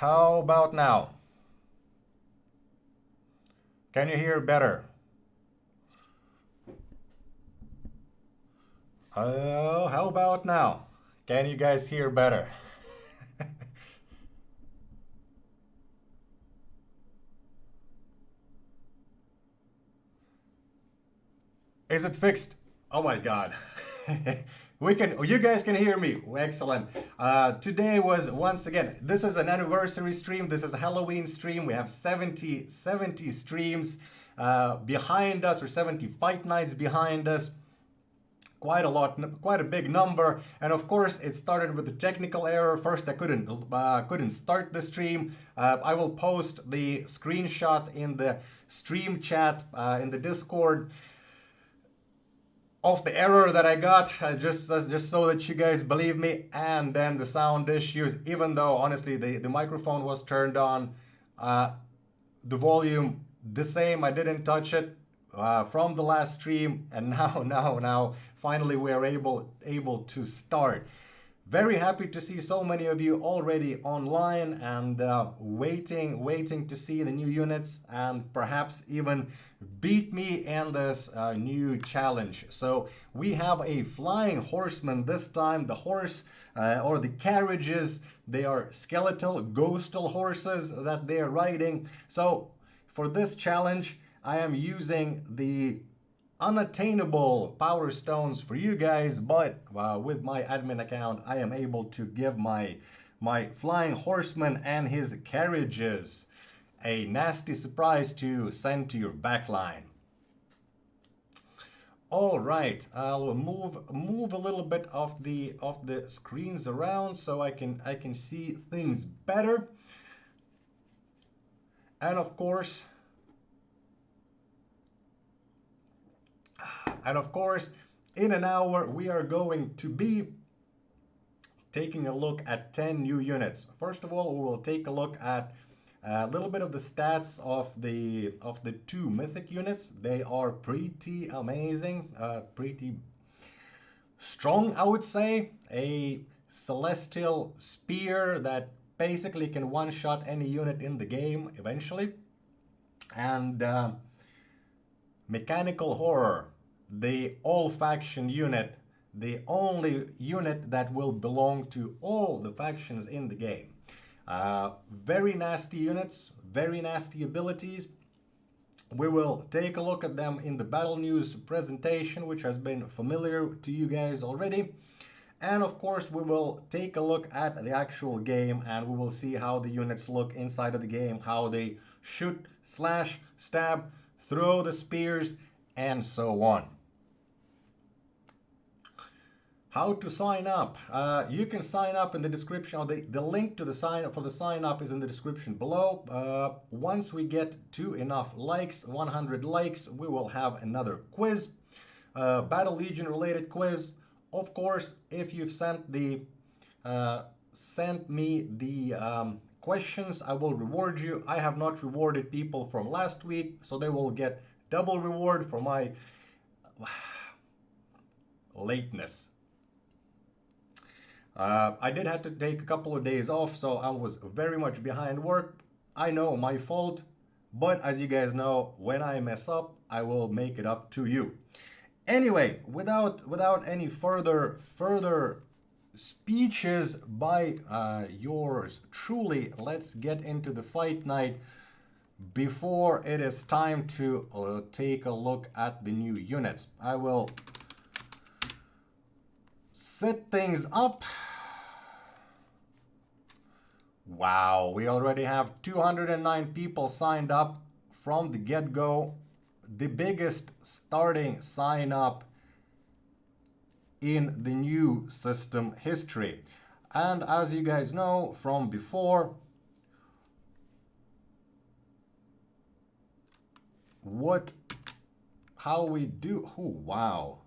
How about now? Can you hear better? How about now? Can you guys hear better? Is it fixed? Oh my God. You guys can hear me. Excellent. Today was, once again, this is an anniversary stream. This is a Halloween stream. We have 70 streams behind us, or 70 fight nights behind us. Quite a lot, quite a big number. And of course, it started with a technical error. First, I couldn't start the stream. I will post the screenshot in the stream chat in the Discord of the error that I got, just so that you guys believe me. And then the sound issues, even though honestly the microphone was turned on, the volume the same, I didn't touch it from the last stream, and now finally we are able to start. Very happy to see so many of you already online and waiting to see the new units and perhaps even beat me in this new challenge. So we have a flying horseman this time. The horse or the carriages, they are skeletal, ghostal horses that they are riding. So for this challenge, I am using the unattainable Powerstones for you guys, but with my admin account, I am able to give my flying horseman and his carriages a nasty surprise to send to your backline. All right, I'll move a little bit of the screens around so I can see things better. And of course, in an hour, we are going to be taking a look at 10 new units. First of all, we will take a look at a little bit of the stats of the two mythic units. They are pretty amazing, pretty strong, I would say. A celestial spear that basically can one-shot any unit in the game eventually. And mechanical horror, the all-faction unit, the only unit that will belong to all the factions in the game. Very nasty units, very nasty abilities. We will take a look at them in the battle news presentation, which has been familiar to you guys already. And of course, we will take a look at the actual game and we will see how the units look inside of the game, how they shoot, slash, stab, throw the spears, and so on. How to sign up? You can sign up in the description, or the link to the sign up is in the description below. Once we get to enough likes, 100 likes, we will have another quiz, Battle Legion related quiz. Of course, if you've sent me the questions, I will reward you. I have not rewarded people from last week, so they will get double reward for my lateness. I did have to take a couple of days off, so I was very much behind work. I know, my fault, but as you guys know, when I mess up, I will make it up to you. Anyway, without any further speeches by yours truly, let's get into the fight night before it is time to take a look at the new units. I will set things up. Wow, we already have 209 people signed up from the get-go. The biggest starting sign up in the new system history. And as you guys know from before, how we do, oh wow,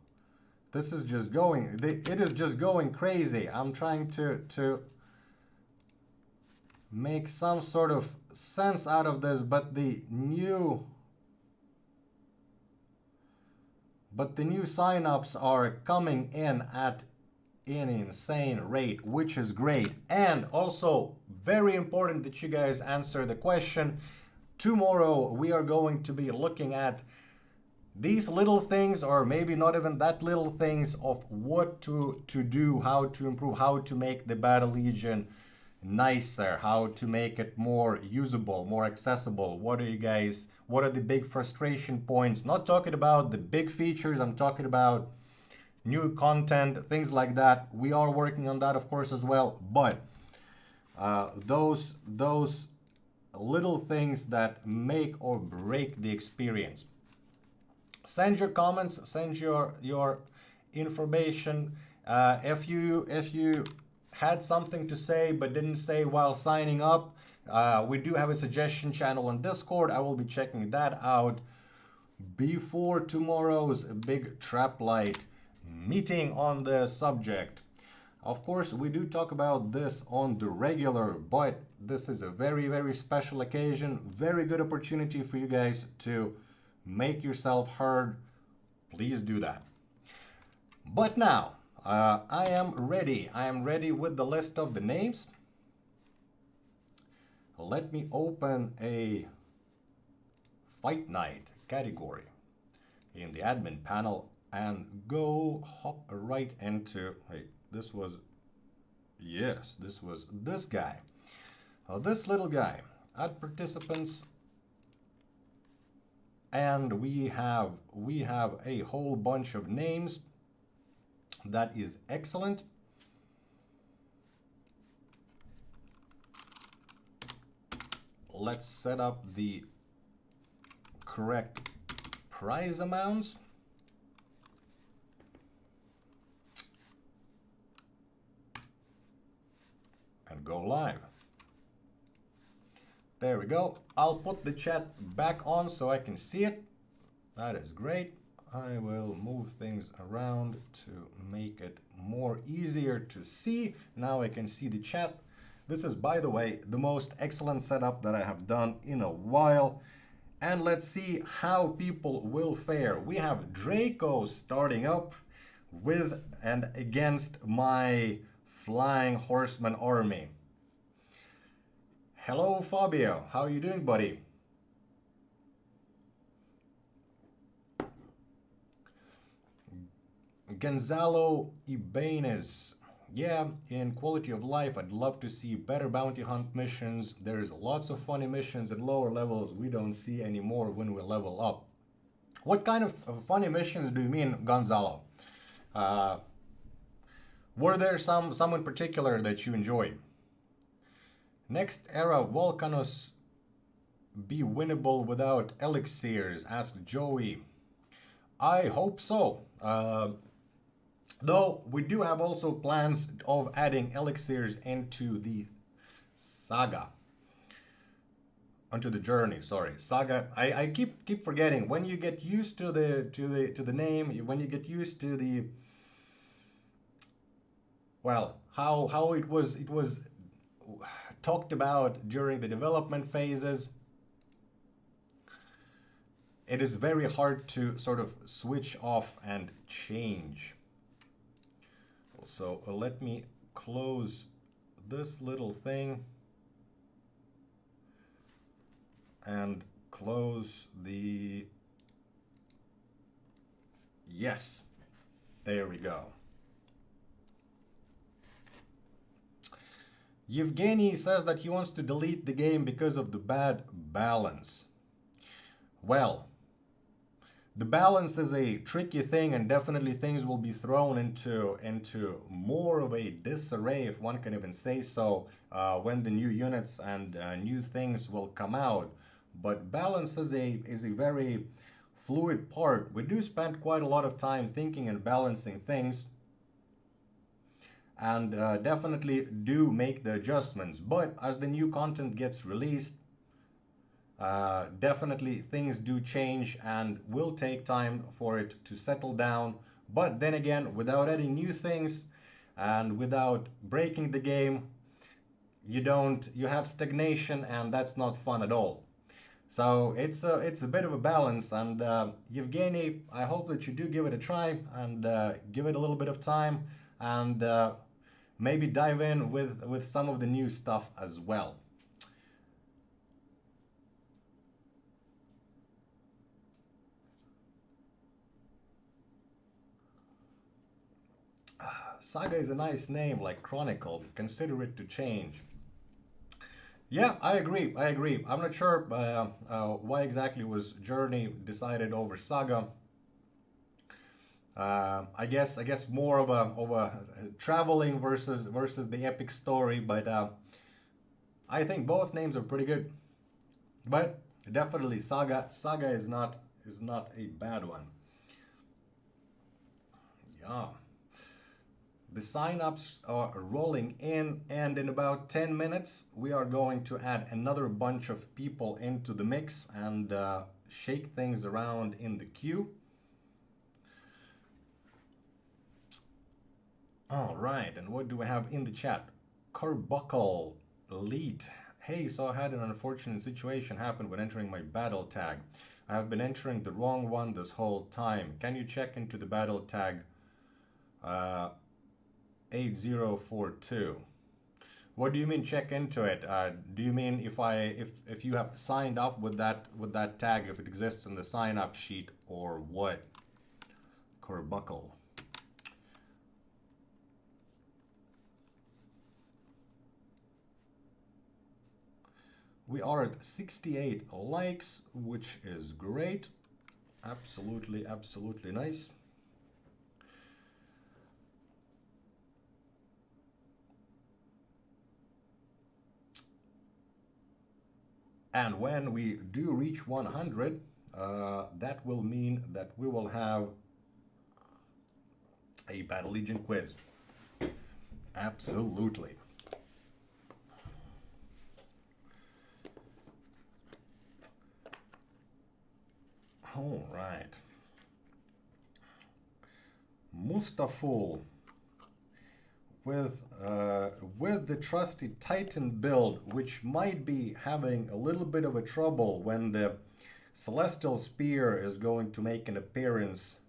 this is just going, it is just going crazy. I'm trying to make some sort of sense out of this, but the new signups are coming in at an insane rate, which is great. And also very important that you guys answer the question. Tomorrow we are going to be looking at these little things, or maybe not even that little things, of what to do, how to improve, how to make the Battle Legion nicer, how to make it more usable, more accessible. What are the big frustration points? Not talking about the big features, I'm talking about new content, things like that. We are working on that, of course, as well. But those little things that make or break the experience. Send your comments, send your information. If you had something to say but didn't say while signing up, we do have a suggestion channel on Discord. I will be checking that out before tomorrow's big trap light meeting on the subject. Of course, we do talk about this on the regular, but this is a very, very special occasion. Very good opportunity for you guys to make yourself heard. Please do that. But now, I am ready. I am ready with the list of the names. Let me open a Fight Night category in the admin panel and hop right into, hey, this was this guy. This little guy. Add participants. And we have a whole bunch of names. That is excellent. Let's set up the correct prize amounts. And go live. There we go. I'll put the chat back on so I can see it. That is great. I will move things around to make it more easier to see. Now I can see the chat. This is, by the way, the most excellent setup that I have done in a while. And let's see how people will fare. We have Draco starting up with and against my Flying Horseman army. Hello, Fabio. How are you doing, buddy? Gonzalo Ibanez. Yeah, in quality of life, I'd love to see better bounty hunt missions. There's lots of funny missions at lower levels we don't see anymore when we level up. What kind of funny missions do you mean, Gonzalo? Were there some in particular that you enjoyed? Next era Volcanos be winnable without elixirs? Asked Joey. I hope so. Though we do have also plans of adding elixirs into the saga. Onto the journey, sorry. Saga. I keep forgetting. When you get used to the name, when you get used to the, well, how it was talked about during the development phases, it is very hard to sort of switch off and change. So let me close this little thing and close the, yes, there we go. Yevgeny says that he wants to delete the game because of the bad balance. Well, the balance is a tricky thing, and definitely things will be thrown into more of a disarray, if one can even say so, when the new units and new things will come out. But balance is a very fluid part. We do spend quite a lot of time thinking and balancing things, and definitely do make the adjustments. But as the new content gets released, definitely things do change and will take time for it to settle down. But then again, without adding new things and without breaking the game, you have stagnation, and that's not fun at all. So it's a bit of a balance, and Yevgeny, I hope that you do give it a try and give it a little bit of time. and maybe dive in with some of the new stuff as well. Saga is a nice name, like Chronicle. Consider it to change. Yeah, I agree. I agree. I'm not sure why exactly was Journey decided over Saga. I guess more of a traveling versus the epic story, but I think both names are pretty good. But definitely Saga is not a bad one. Yeah. The signups are rolling in, and in about 10 minutes we are going to add another bunch of people into the mix and shake things around in the queue. All right, and what do we have in the chat? Carbuncle Elite. Hey, so I had an unfortunate situation happen when entering my battle tag. I have been entering the wrong one this whole time. Can you check into the battle tag 8042? What do you mean check into it? Do you mean if you have signed up with that tag, if it exists in the sign up sheet, or what? Carbuncle. We are at 68 likes, which is great. Absolutely, absolutely nice. And when we do reach 100, that will mean that we will have a Battle Legion quiz. Absolutely. All right. Mustaful with the trusty Titan build, which might be having a little bit of a trouble when the Celestial Spear is going to make an appearance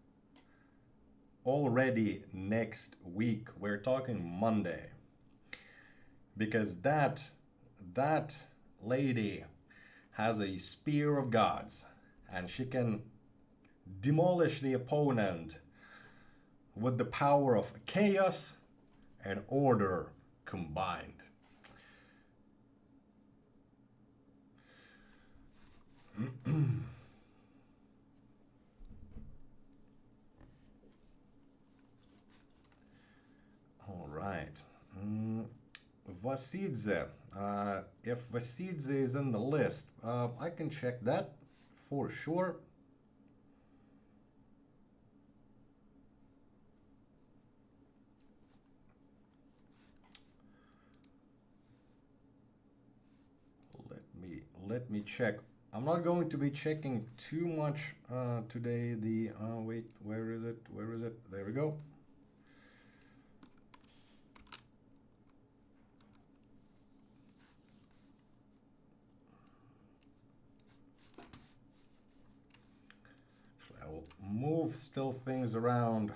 already next week. We're talking Monday, because that lady has a Spear of Gods, and she can demolish the opponent with the power of chaos and order combined. All right. Vasidze. If Vasidze is in the list, I can check that for sure. Let me check. I'm not going to be checking too much today. The wait, where is it? Where is it? There we go. I will move still things around.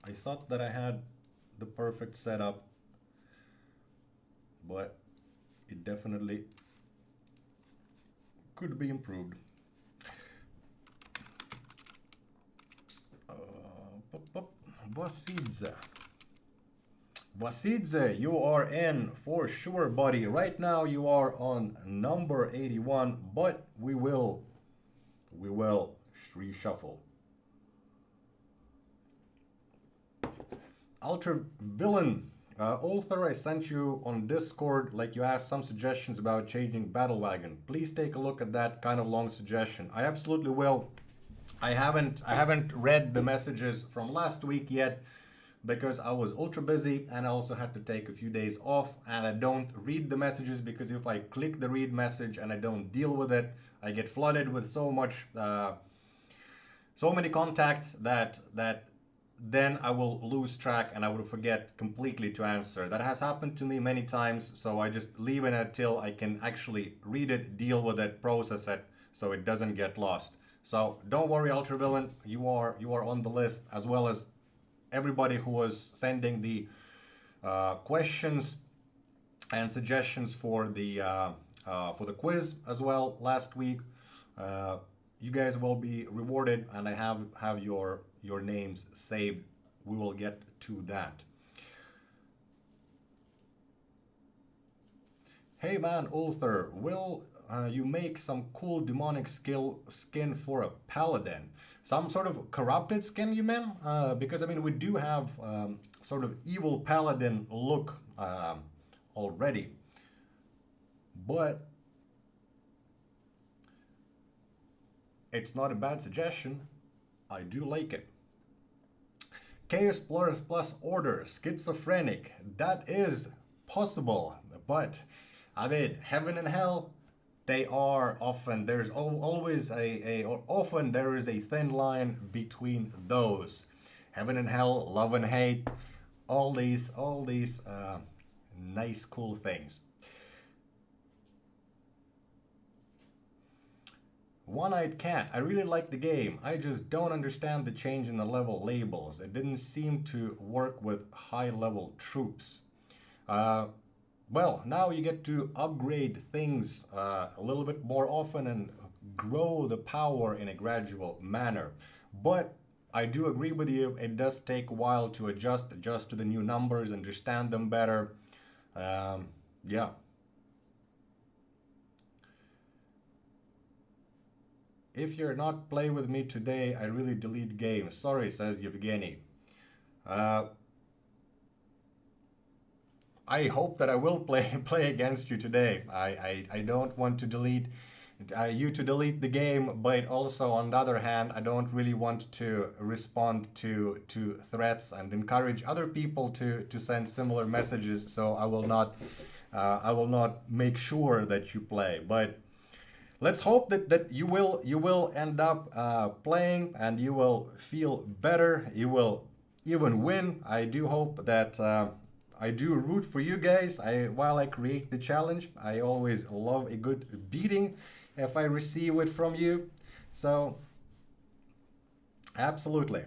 I thought that I had the perfect setup, but it definitely could be improved. Vasidze. Vasidze, you are in for sure, buddy. Right now you are on number 81, but we will reshuffle. Ultra Villain. Ulther, I sent you on Discord, like you asked some suggestions about changing Battle Wagon. Please take a look at that kind of long suggestion. I absolutely will. I haven't read the messages from last week yet because I was ultra busy, and I also had to take a few days off, and I don't read the messages because if I click the read message and I don't deal with it, I get flooded with so many contacts that then I will lose track and I will forget completely to answer. That has happened to me many times, so I just leave it until I can actually read it, deal with it, process it, so it doesn't get lost. So don't worry, Ultravillain, you are on the list, as well as everybody who was sending the questions and suggestions for the quiz as well last week. You guys will be rewarded, and I have your names saved. We will get to that. Hey man, ulther, will you make some cool demonic skin for a paladin? Some sort of corrupted skin, you mean? Because I mean, we do have sort of evil paladin look already, but it's not a bad suggestion. I do like it. Chaos plus order, schizophrenic. That is possible, but I mean, heaven and hell, they are often, there's always or often there is a thin line between those. Heaven and hell, love and hate, all these nice, cool things. One-Eyed Cat, I really like the game. I just don't understand the change in the level labels. It didn't seem to work with high-level troops. Well, now you get to upgrade things a little bit more often and grow the power in a gradual manner. But I do agree with you, it does take a while to adjust to the new numbers, understand them better. Yeah. If you're not playing with me today, I really delete games. Sorry, says Yevgeny. I hope that I will play against you today. I don't want to delete you to delete the game, but also on the other hand, I don't really want to respond to threats and encourage other people to send similar messages. So I will not make sure that you play. But let's hope that you will end up playing and you will feel better. You will even win. I do hope that. I do root for you guys. While I create the challenge, I always love a good beating if I receive it from you. So, absolutely.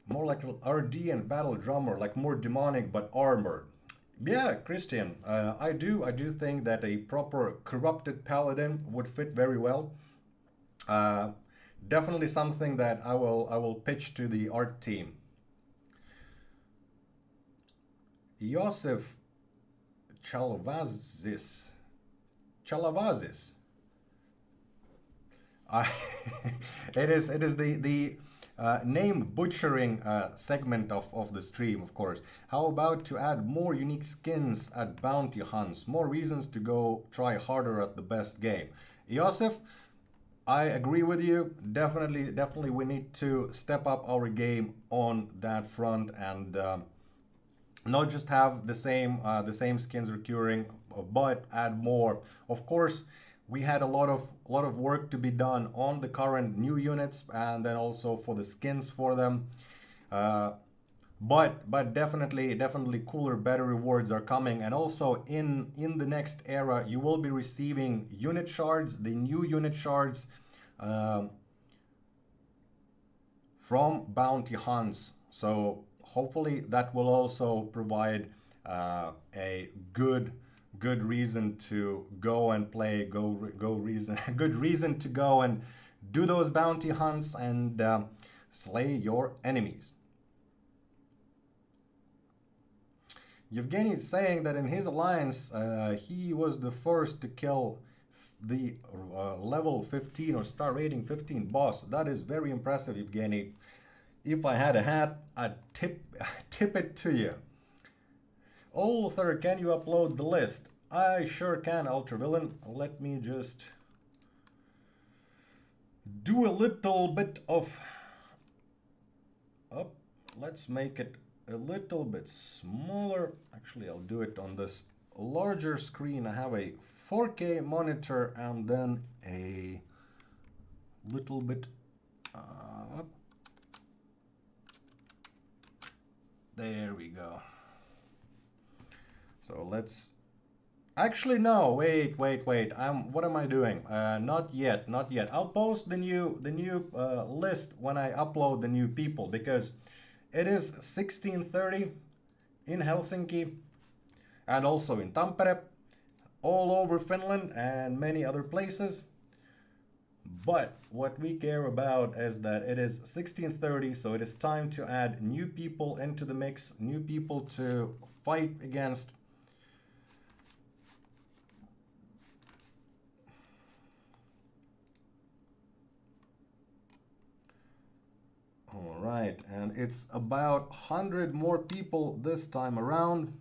More like RD and Battle Drummer, like more demonic but armored. Yeah, Christian, I do think that a proper corrupted paladin would fit very well. Definitely something that I will pitch to the art team. Joseph Chalavazis. It is the name butchering segment of the stream, of course. How about to add more unique skins at bounty hunts? More reasons to go try harder at the best game. Joseph, I agree with you. Definitely, we need to step up our game on that front and not just have the same skins recurring, but add more. Of course, we had a lot of work to be done on the current new units, and then also for the skins for them. But definitely cooler, better rewards are coming, and also in the next era you will be receiving unit shards, the new unit shards from bounty hunts. So hopefully that will also provide a good reason to go and play, good reason to go and do those bounty hunts and slay your enemies. Yevgeny is saying that in his alliance, he was the first to kill the level 15 or star rating 15 boss. That is very impressive, Yevgeny. If I had a hat, I'd tip it to you. Ulther, can you upload the list? I sure can, Ultravillain. Let me just do a little bit of... Oh, let's make it a little bit smaller. Actually, I'll do it on this larger screen. I have a 4K monitor and then a little bit up. There we go. So let's Actually, no. Wait. What am I doing? Not yet. I'll post the new list when I upload the new people, because it is 16:30 in Helsinki and also in Tampere, all over Finland and many other places. But what we care about is that it is 16:30, so it is time to add new people into the mix, new people to fight against. All right, and it's about 100 more people this time around.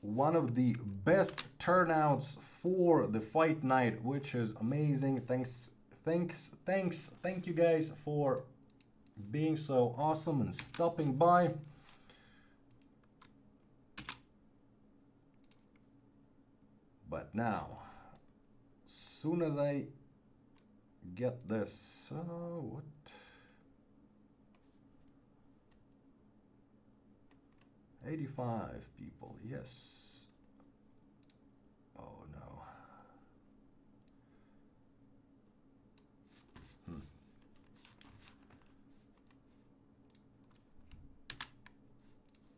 One of the best turnouts for the fight night, which is amazing. Thank you guys for being so awesome and stopping by. But now, as soon as I get this, what? $85 people, yes. Oh no.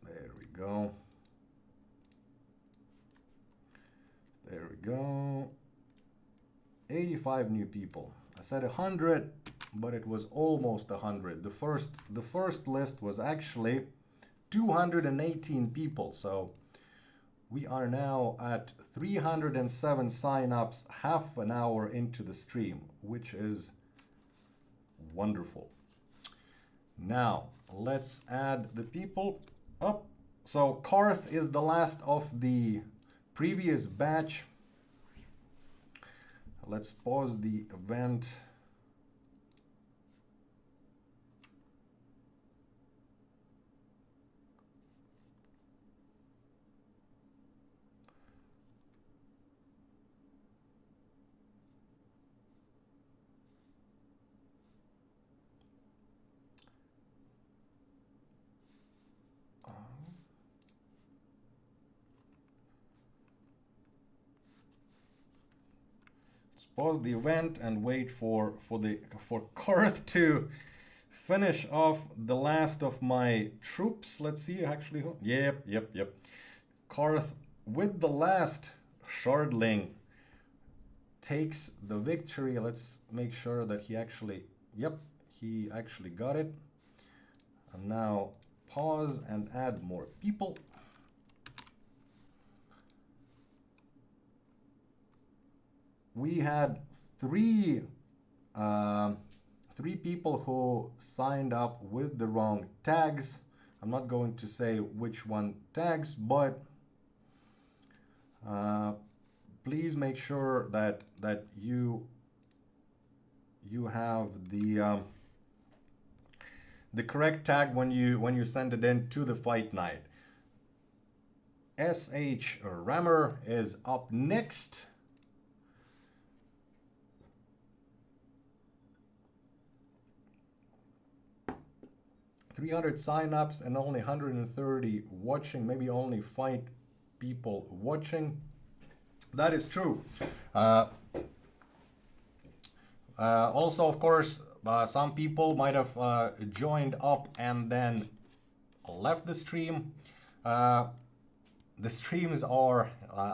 There we go. There we go. 85 new people. I said 100, but it was almost 100. The first list was actually 218 people. So we are now at 307 signups, half an hour into the stream, which is wonderful. Now let's add the people up. So Karth is the last of the previous batch. Let's pause the event. Pause the event and wait for Karth to finish off the last of my troops. Let's see, actually. Yep. Karth with the last shardling takes the victory. Let's make sure that he actually, yep, he actually got it. And now pause and add more people. We had three people who signed up with the wrong tags. I'm not going to say which one tags, but please make sure that you have the correct tag when you send it in to the fight night. SH Rammer is up next. $300 signups and only 130 watching, maybe only 5 people watching. That is true. Also, of course, some people might have joined up and then left the stream. The streams are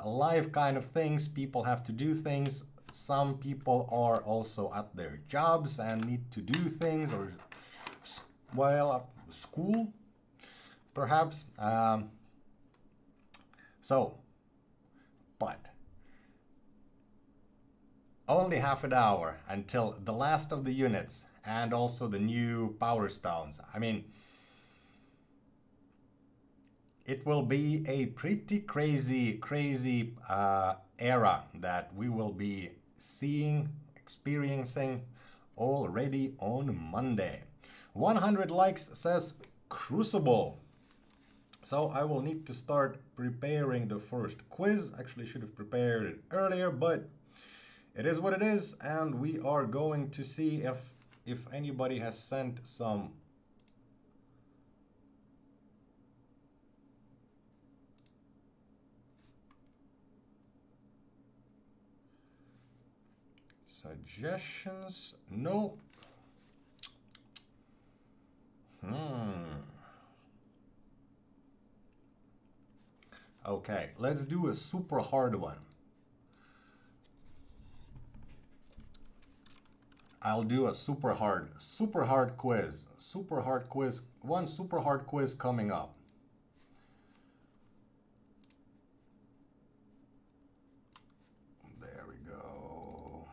live kind of things. People have to do things. Some people are also at their jobs and need to do things, or well, school, perhaps. But only half an hour until the last of the units and also the new Powerstones. I mean, it will be a pretty crazy era that we will be seeing, experiencing already on Monday. 100 likes, says Crucible. So I will need to start preparing the first quiz. Actually, should have prepared it earlier, but it is what it is, and we are going to see if anybody has sent some Suggestions? No. Okay, let's do a super hard one. I'll do a super hard quiz. One super hard quiz coming up. There we go.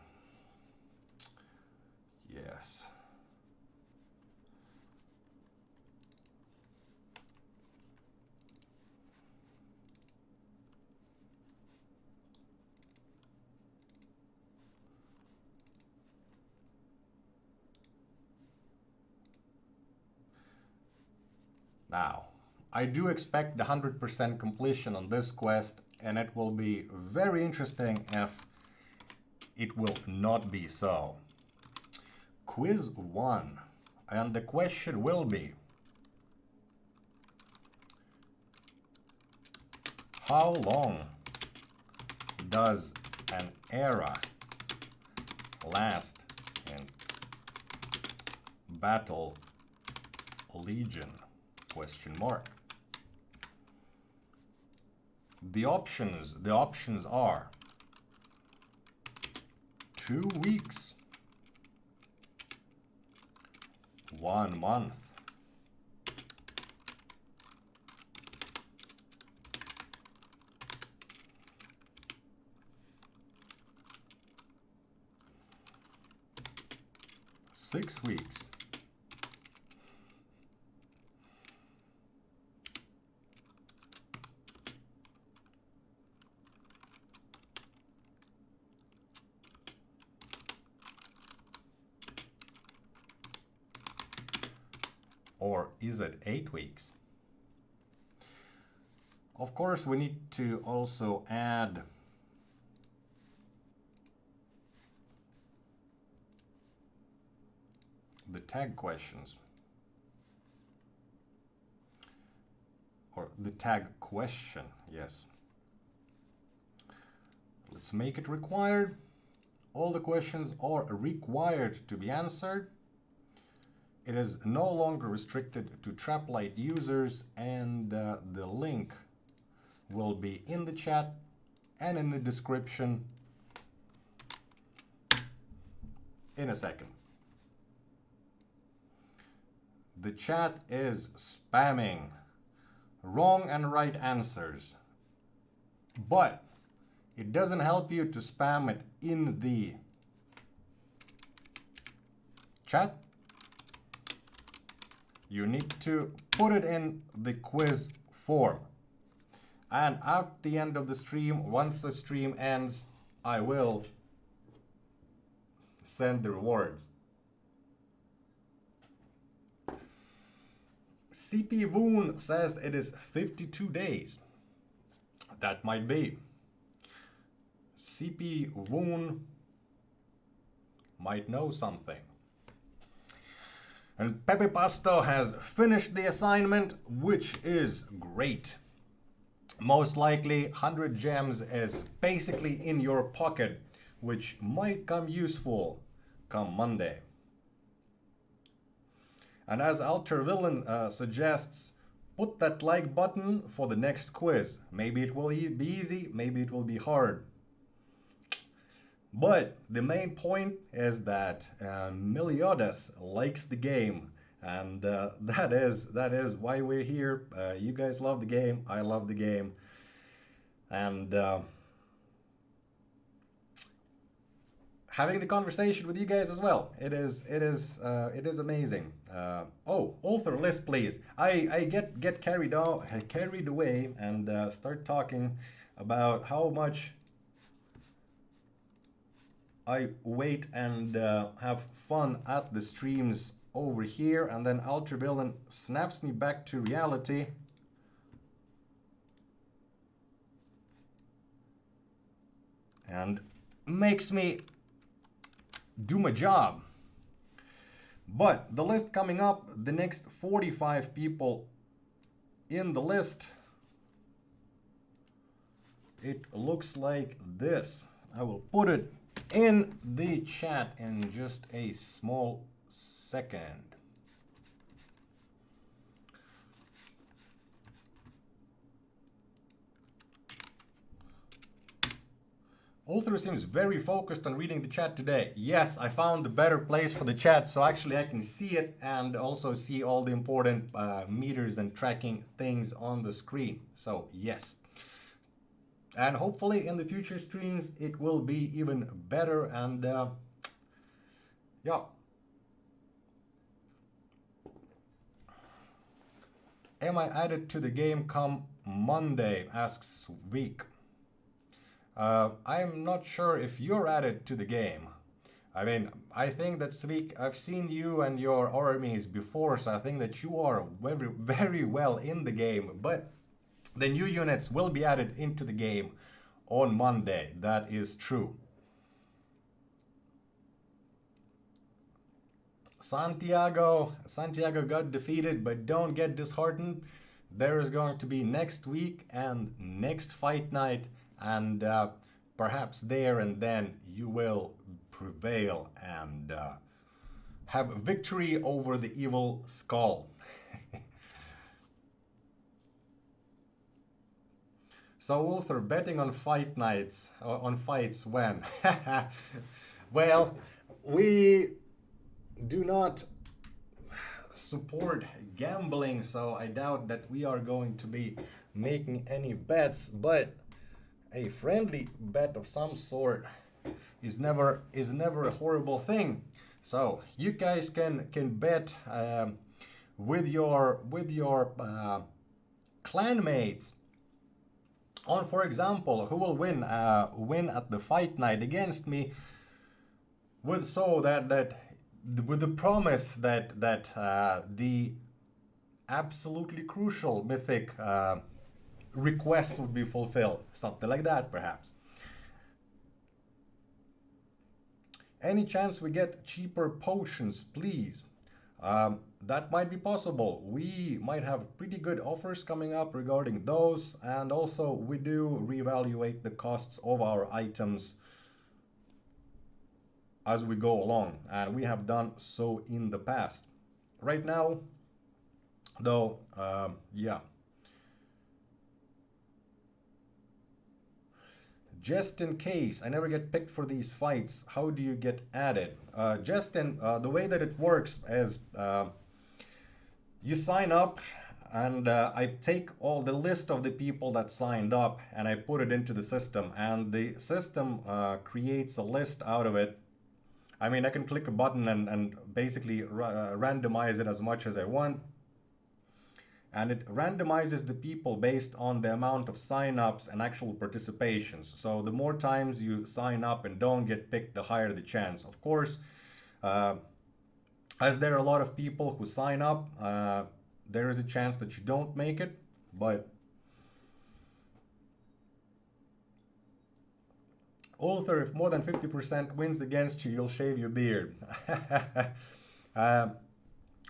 Yes. Now, I do expect the 100% completion on this quest, and it will be very interesting if it will not be so. Quiz 1, and the question will be, how long does an era last in Battle Legion? Question mark. The options are 2 weeks, 1 month, 6 weeks, or is it 8 weeks? Of course, we need to also add the tag questions, or the tag question, yes. Let's make it required. All the questions are required to be answered. It is no longer restricted to Traplight users, and the link will be in the chat and in the description in a second. The chat is spamming wrong and right answers, but it doesn't help you to spam it in the chat. You need to put it in the quiz form. And at the end of the stream, once the stream ends, I will send the reward. CP Woon says it is 52 days. That might be. CP Woon might know something. And Pepe Pasto has finished the assignment, which is great. Most likely 100 gems is basically in your pocket, which might come useful come Monday. And as Ulther Villain suggests, put that like button for the next quiz. Maybe it will be easy, maybe it will be hard. But the main point is that Meliodas likes the game, and that is why we're here. You guys love the game, I love the game, and having the conversation with you guys as well. It is amazing. Oh, ulther list, please. I get carried away and start talking about how much I wait and have fun at the streams over here, and then Ulther Villain snaps me back to reality. And makes me do my job. But the list coming up, the next 45 people in the list, it looks like this. I will put it in the chat in just a small second. Ulther seems very focused on reading the chat today. Yes, I found a better place for the chat, so actually I can see it and also see all the important meters and tracking things on the screen. So yes. And hopefully in the future streams it will be even better, and yeah. Am I added to the game come Monday, asks Week. I'm not sure if you're added to the game. I mean, I think that Svik, I've seen you and your armies before, so I think that you are very, very well in the game. But the new units will be added into the game on Monday. That is true. Santiago got defeated, but don't get disheartened. There is going to be next week and next fight night, and perhaps there and then you will prevail and have victory over the evil skull. So Ulther, betting on fight nights, on fights when? Well, we do not support gambling, so I doubt that we are going to be making any bets, but a friendly bet of some sort is never a horrible thing. So you guys can bet with your clan mates on, for example, who will win at the fight night against me, with the promise that the absolutely crucial mythic request would be fulfilled. Something like that, perhaps. Any chance we get cheaper potions, please? That might be possible. We might have pretty good offers coming up regarding those, and also we do reevaluate the costs of our items as we go along, and we have done so in the past. Right now, though, yeah. Just in case I never get picked for these fights, how do you get added? Justin, the way that it works is you sign up, and I take all the list of the people that signed up and I put it into the system, and the system creates a list out of it. I mean, I can click a button and basically randomize it as much as I want. And it randomizes the people based on the amount of sign-ups and actual participations. So the more times you sign up and don't get picked, the higher the chance. Of course, as there are a lot of people who sign up, there is a chance that you don't make it, but Ulther, if more than 50% wins against you, you'll shave your beard.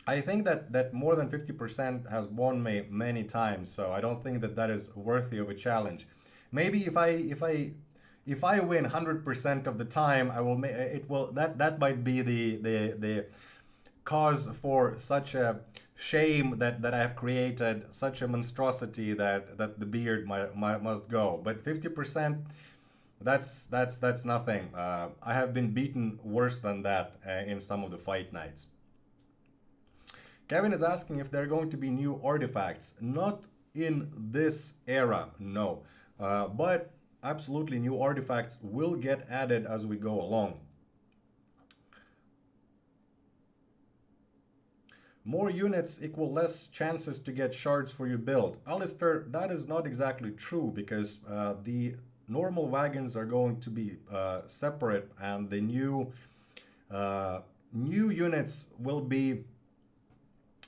I think that more than 50% has won me many times, so I don't think that is worthy of a challenge. Maybe if I win 100% of the time, I will that might be the cause for such a shame that I have created such a monstrosity that the beard must go. But 50%. That's nothing. I have been beaten worse than that in some of the fight nights. Kevin is asking if there are going to be new artifacts. Not in this era, no. But absolutely new artifacts will get added as we go along. More units equal less chances to get shards for your build. Alistair, that is not exactly true, because the normal wagons are going to be separate, and the new units will be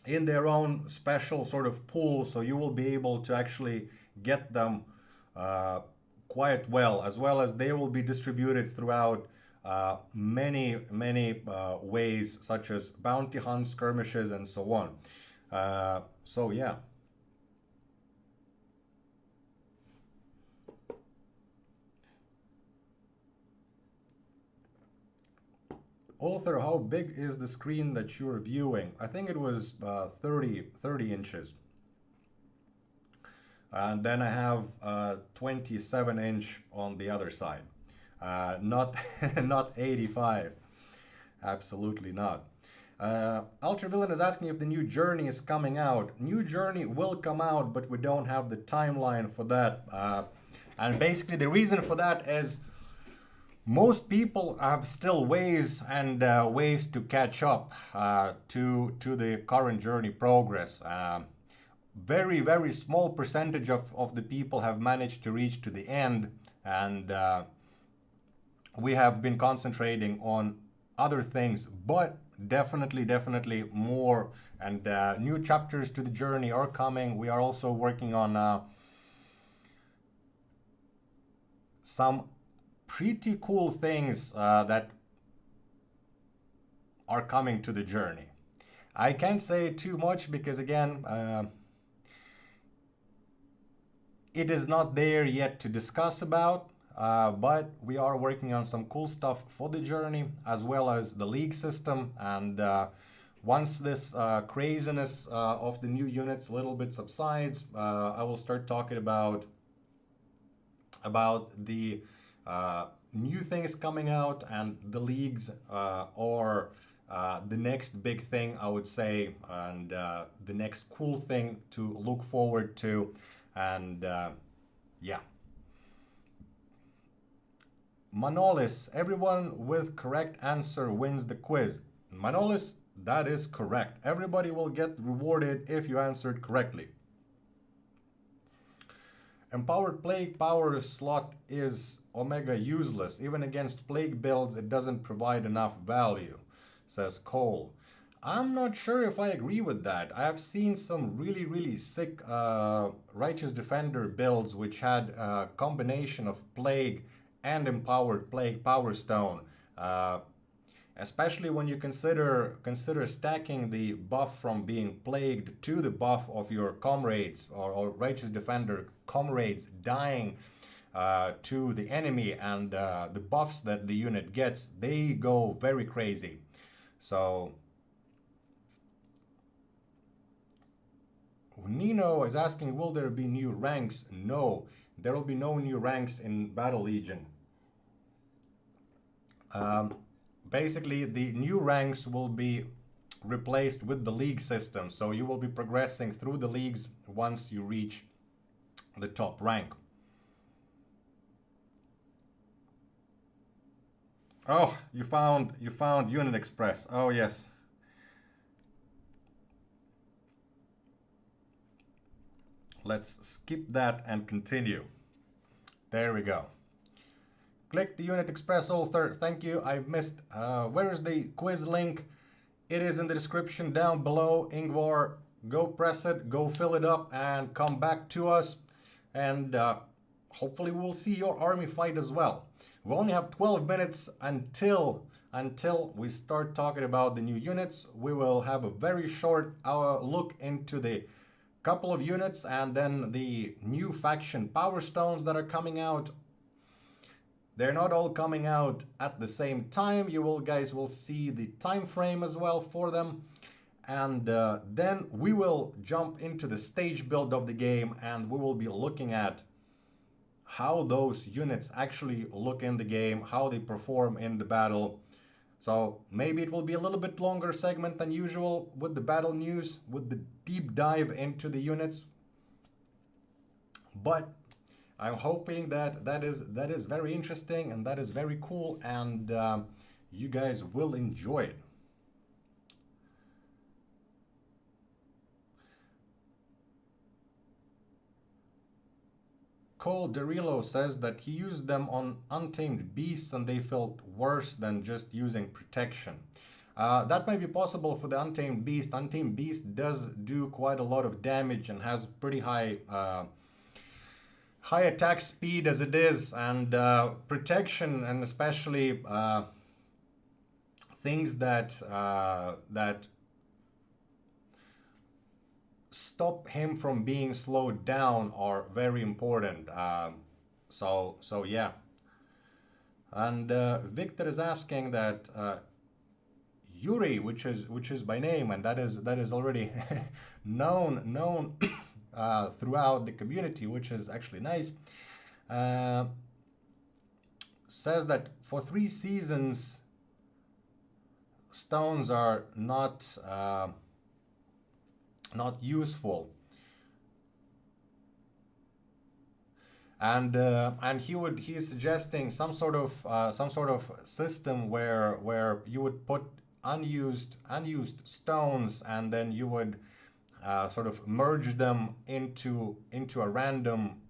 in their own special sort of pool, so you will be able to actually get them quite well as they will be distributed throughout many ways, such as bounty hunts, skirmishes, and so on. So yeah. Ulther, how big is the screen that you're viewing? I think it was 30 inches. And then I have 27 inch on the other side. Not, not 85. Absolutely not. Ultravillain is asking if the new Journey is coming out. New Journey will come out, but we don't have the timeline for that. And basically the reason for that is most people have still ways to catch up to the current Journey progress. Very, very small percentage of the people have managed to reach to the end, and we have been concentrating on other things, but definitely more and new chapters to the Journey are coming. We are also working on some pretty cool things that are coming to the Journey. I can't say too much because again, it is not there yet to discuss about, but we are working on some cool stuff for the Journey as well as the League system. And once this craziness of the new units a little bit subsides, I will start talking about the new things coming out and the leagues or the next big thing, I would say, and the next cool thing to look forward to. And yeah. Manolis, everyone with correct answer wins the quiz. Manolis, that is correct. Everybody will get rewarded if you answered correctly. Empowered Plague power slot is Omega useless. Even against Plague builds, it doesn't provide enough value, says Cole. I'm not sure if I agree with that. I have seen some really sick Righteous Defender builds which had a combination of Plague and Empowered Plague Powerstone. Especially when you consider stacking the buff from being plagued to the buff of your comrades or Righteous Defender comrades dying to the enemy, and the buffs that the unit gets, they go very crazy. So Nino is asking, will there be new ranks? No, there will be no new ranks in Battle Legion. Basically, the new ranks will be replaced with the league system. So you will be progressing through the leagues once you reach the top rank. Oh, you found Unit Express. Oh yes. Let's skip that and continue. There we go. Click the Unit Express Ulther. Thank you. I missed. Where is the quiz link? It is in the description down below. Ingvar, go press it, go fill it up, and come back to us. And hopefully we'll see your army fight as well. We only have 12 minutes until we start talking about the new units. We will have a very short look into the couple of units and then the new faction Powerstones that are coming out. They're not all coming out at the same time. You guys will see the time frame as well for them. And then we will jump into the stage build of the game, and we will be looking at how those units actually look in the game, how they perform in the battle. So maybe it will be a little bit longer segment than usual with the battle news, with the deep dive into the units. But I'm hoping that is very interesting and that is very cool, and you guys will enjoy it. Cole Derillo says that he used them on untamed beasts and they felt worse than just using protection. That might be possible for the untamed beast. Untamed beast does do quite a lot of damage and has pretty high attack speed as it is, and protection, and especially things that stop him from being slowed down are very important. So yeah. And Victor is asking that Yuri, which is by name, and that is already known throughout the community, which is actually nice. Says that for 3 seasons, stones are not useful, and he's suggesting some sort of system where you would put unused stones, and then you would sort of merge them into a random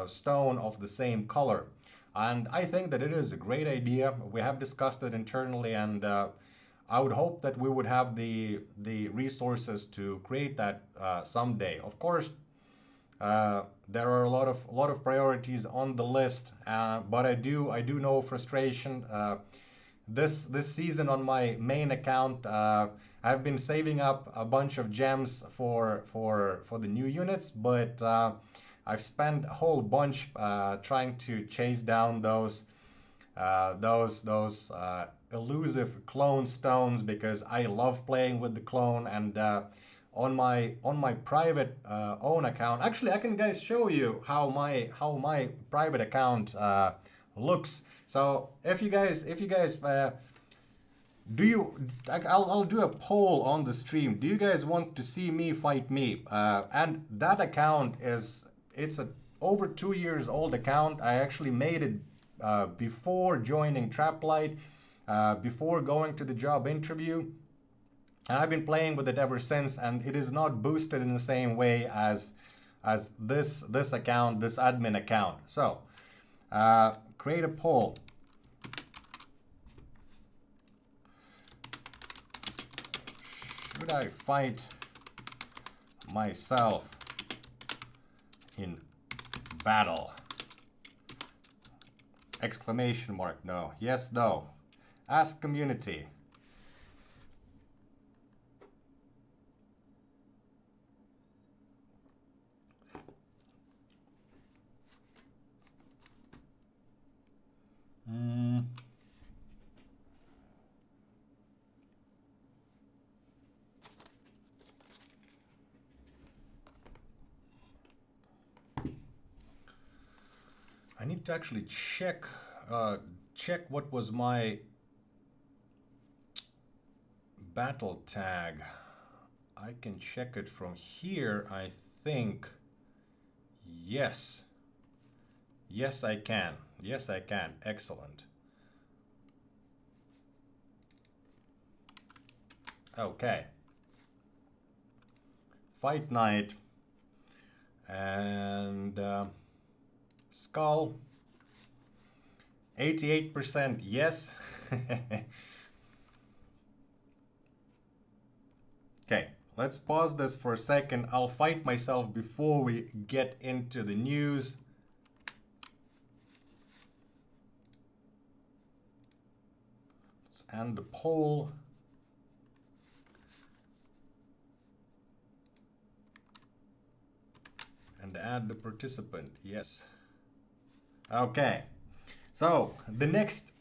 stone of the same color. And I think that it is a great idea. We have discussed it internally, and I would hope that we would have the resources to create that someday. Of course, there are a lot of priorities on the list, but I do know frustration. This season on my main account, I've been saving up a bunch of gems for the new units, but I've spent a whole bunch trying to chase down those elusive clone stones, because I love playing with the clone. And on my private own account, actually I can guys show you how my private account looks. So if you guys I'll do a poll on the stream. Do you guys want to see me fight me? And that account it's a over 2 years old account. I actually made it before joining Traplight, before going to the job interview. And I've been playing with it ever since, and it is not boosted in the same way as this account, this admin account. So create a poll. Should I fight myself in battle? Exclamation mark. No. Yes, no. Ask community. I need to actually check what was my battle tag. I can check it from here, I think. Yes. Yes, I can. Yes, I can. Excellent. Okay. Fight Night. And Skull. 88% yes. Okay, let's pause this for a second. I'll fight myself before we get into the news. Let's end the poll. And add the participant, yes. Okay, so the next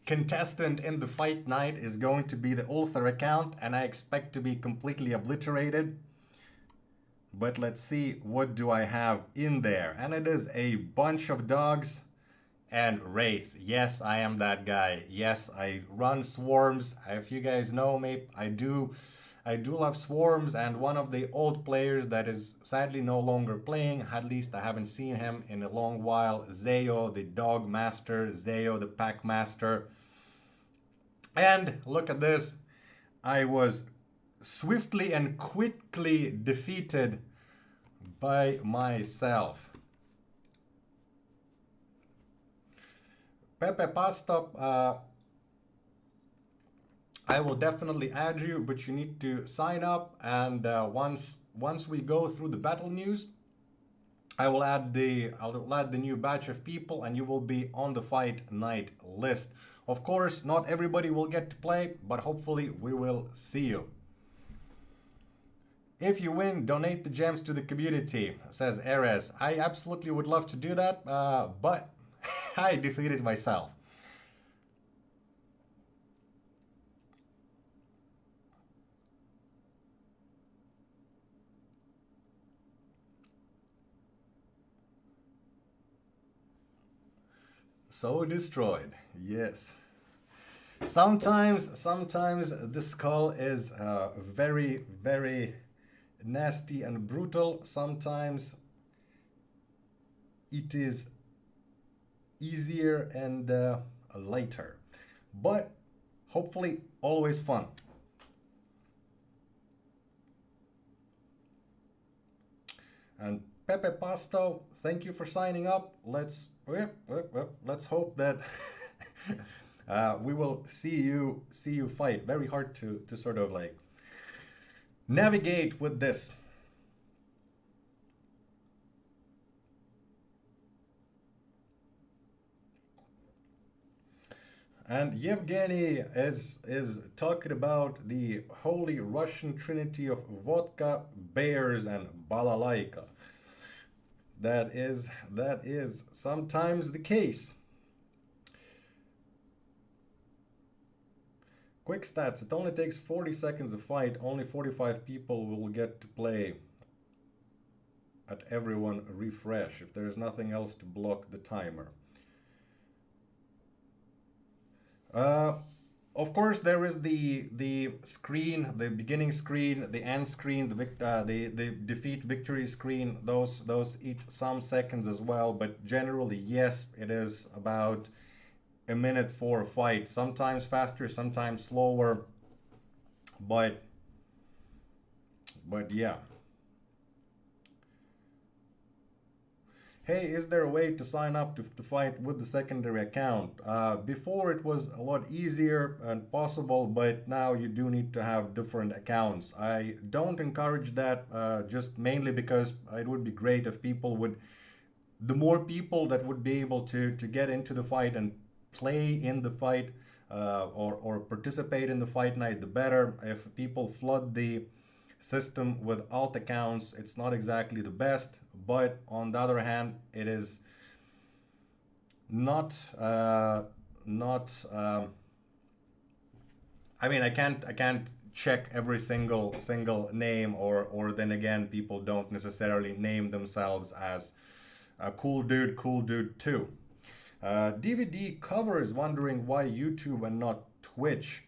contestant in the fight night is going to be the ulther account, and I expect to be completely obliterated. But let's see, what do I have in there? And it is a bunch of dogs and wraiths. Yes, I am that guy. Yes, I run swarms. If you guys know me, I do love swarms, and one of the old players that is sadly no longer playing, at least I haven't seen him in a long while, Zeo the dog master, Zeo the pack master. And look at this, I was swiftly and quickly defeated by myself. Pepe Pastop, I will definitely add you, but you need to sign up, and once we go through the battle news, I'll add the new batch of people, and you will be on the fight night list. Of course, not everybody will get to play, but hopefully we will see you. If you win, donate the gems to the community, says Erez. I absolutely would love to do that, but I defeated myself. So destroyed, yes. Sometimes the skull is very, very nasty and brutal. Sometimes it is easier and lighter, but hopefully always fun. And Pepe Pasto, thank you for signing up. Let's hope that we will see you fight. Very hard to sort of like navigate with this. And Yevgeny is talking about the holy Russian trinity of vodka, bears, and balalaika. That is sometimes the case. Quick stats, it only takes 40 seconds to fight, only 45 people will get to play at everyone refresh if there's nothing else to block the timer. Of course, there is the screen, the beginning screen, the end screen, the defeat victory screen. Those eat some seconds as well, but generally, yes, it is about a minute for a fight. Sometimes faster, sometimes slower, but yeah. Hey, is there a way to sign up to fight with the secondary account? Before it was a lot easier and possible, but now you do need to have different accounts. I don't encourage that, just mainly because it would be great if people would, the more people that would be able to get into the fight and play in the fight, or participate in the fight night, the better. If people flood the system with alt accounts, it's not exactly the best, but on the other hand, it is not I mean, I can't check every single name, or then again, people don't necessarily name themselves as a cool dude too. DVD cover is wondering why YouTube and not Twitch.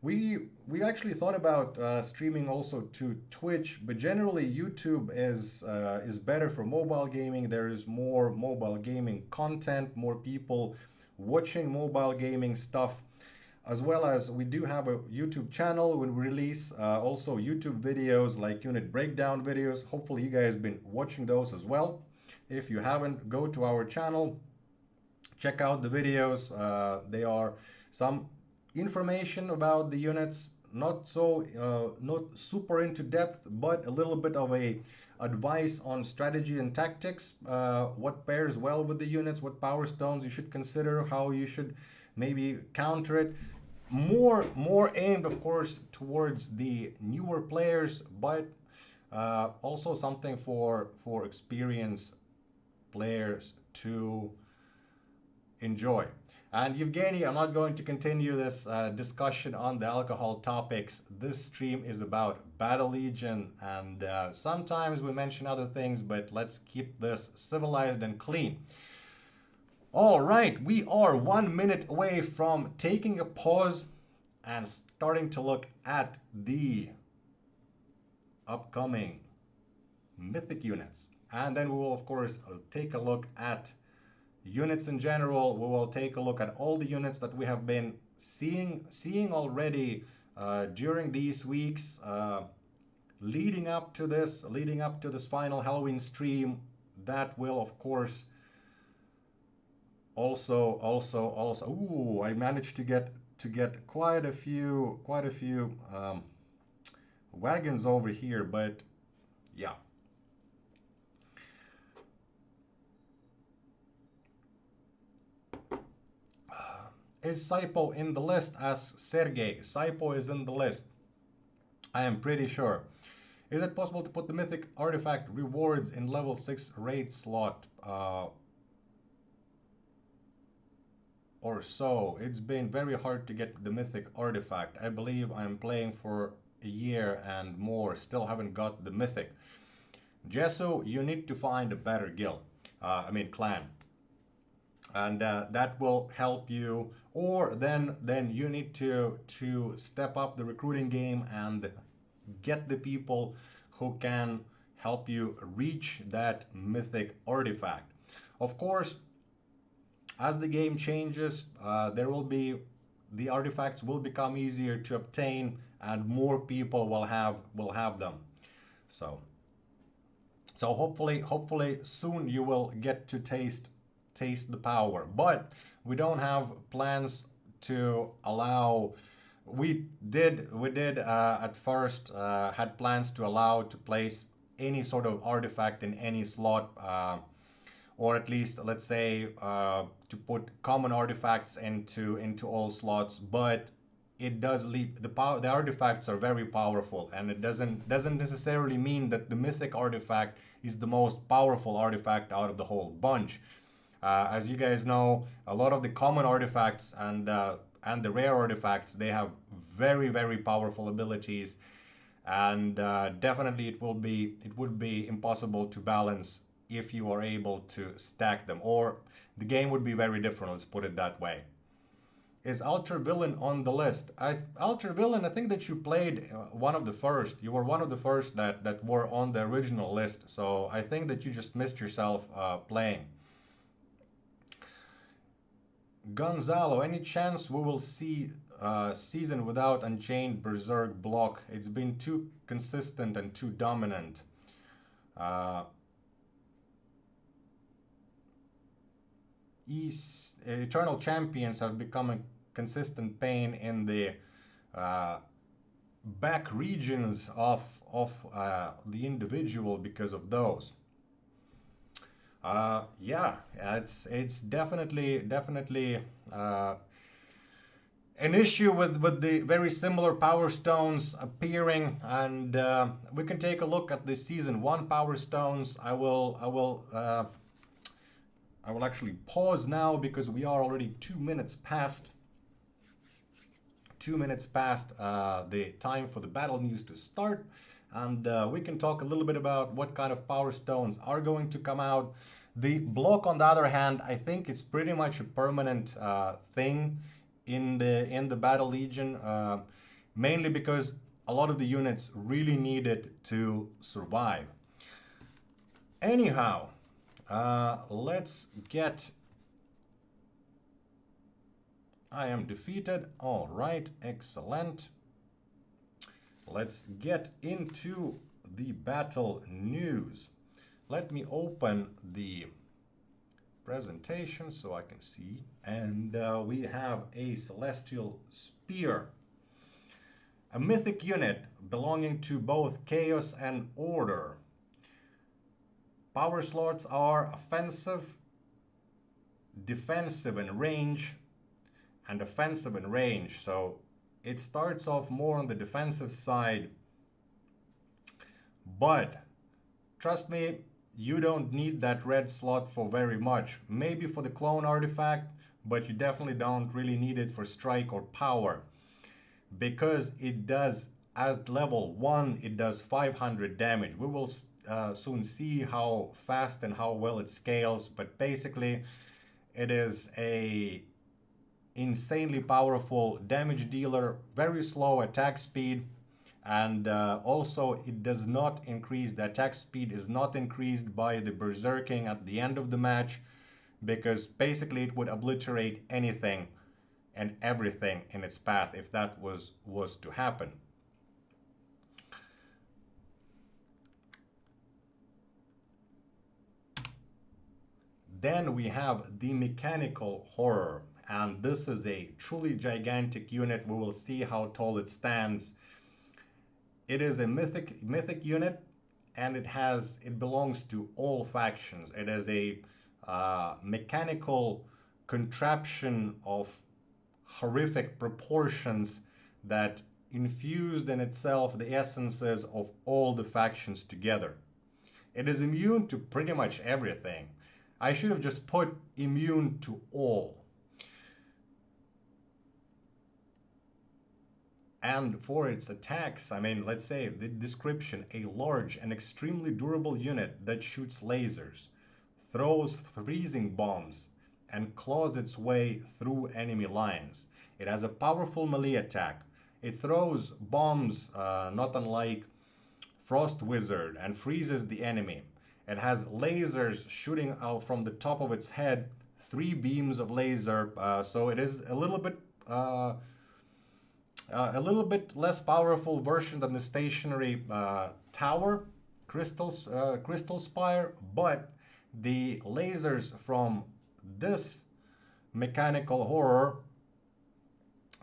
We actually thought about streaming also to Twitch, but generally YouTube is better for mobile gaming. There is more mobile gaming content, more people watching mobile gaming stuff, as well as we do have a YouTube channel when we release also YouTube videos like unit breakdown videos. Hopefully you guys have been watching those as well. If you haven't, go to our channel, check out the videos. They are some information about the units, not super into depth, but a little bit of a advice on strategy and tactics, what pairs well with the units, what power stones you should consider, how you should maybe counter it. More aimed, of course, towards the newer players, but also something for experienced players to enjoy. And Yevgeny, I'm not going to continue this discussion on the alcohol topics. This stream is about Battle Legion, and sometimes we mention other things, but let's keep this civilized and clean. All right, we are 1 minute away from taking a pause and starting to look at the upcoming Mythic units. And then we will, of course, take a look at units in general. We will take a look at all the units that we have been seeing already during these weeks, leading up to this final Halloween stream. That will, of course, also. Ooh, I managed to get quite a few wagons over here, but yeah. Is Saipo in the list? Asks Sergey. Saipo is in the list, I am pretty sure. Is it possible to put the mythic artifact rewards in level 6 raid slot? or so. It's been very hard to get the Mythic artifact. I believe I'm playing for a year and more, still haven't got the Mythic. Jesu, you need to find a better guild, clan. And that will help you, or then you need to step up the recruiting game and get the people who can help you reach that Mythic artifact. Of course, as the game changes, the artifacts will become easier to obtain, and more people will have them. So hopefully soon you will get to taste the power. But we don't have plans to allow. We did at first had plans to allow to place any sort of artifact in any slot, or at least, let's say, to put common artifacts into all slots. But it does leave the artifacts are very powerful, and it doesn't necessarily mean that the Mythic artifact is the most powerful artifact out of the whole bunch. As you guys know, a lot of the common artifacts and the rare artifacts, they have very powerful abilities, and definitely it would be impossible to balance if you are able to stack them, or the game would be very different, let's put it that way. Is Ultra Villain on the list? Ultra Villain, I think that you played one of the first. You were one of the first that were on the original list, so I think that you just missed yourself playing. Gonzalo, any chance we will see season without Unchained Berserk block? It's been too consistent and too dominant. Eternal Champions have become a consistent pain in the back regions of the individual because of those. Yeah, it's definitely an issue with the very similar Powerstones appearing, and we can take a look at the season 1 Powerstones. I will actually pause now because we are already 2 minutes past the time for the battle news to start, and we can talk a little bit about what kind of Powerstones are going to come out. The block, on the other hand, I think it's pretty much a permanent thing in the Battle Legion, mainly because a lot of the units really need it to survive. Anyhow, let's get... I am defeated. All right, excellent. Let's get into the battle news. Let me open the presentation so I can see. And we have a Celestial Spear, a mythic unit belonging to both Chaos and Order. Power slots are offensive, defensive and range, and offensive and range. So it starts off more on the defensive side, but trust me, you don't need that red slot for very much. Maybe for the clone artifact, but you definitely don't really need it for strike or power, because it does, at level 1, it does 500 damage. We will soon see how fast and how well it scales, but basically it is a insanely powerful damage dealer, very slow attack speed, and also it does not increase, the attack speed is not increased by the berserking at the end of the match, because basically it would obliterate anything and everything in its path if that was to happen. Then we have the Mechanical Horror, and this is a truly gigantic unit. We will see how tall it stands. It is a mythic unit, and it belongs to all factions. It is a mechanical contraption of horrific proportions that infused in itself the essences of all the factions together. It is immune to pretty much everything. I should have just put immune to all. And for its attacks, I mean, let's say the description: a large and extremely durable unit that shoots lasers, throws freezing bombs, and claws its way through enemy lines. It has a powerful melee attack. It throws bombs, not unlike Frost Wizard, and freezes the enemy. It has lasers shooting out from the top of its head, 3 beams of laser, so it is a little bit less powerful version than the stationary tower, Crystal Spire, but the lasers from this mechanical horror,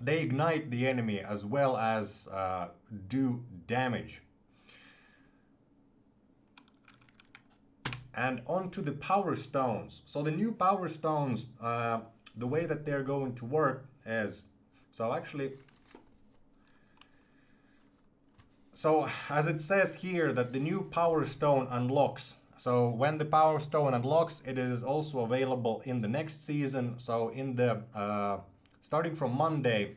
they ignite the enemy as well as do damage. And onto the Powerstones. So the new Powerstones, the way that they're going to work is, so as it says here, that the new Power Stone unlocks. So when the Power Stone unlocks, it is also available in the next season. So in the starting from Monday,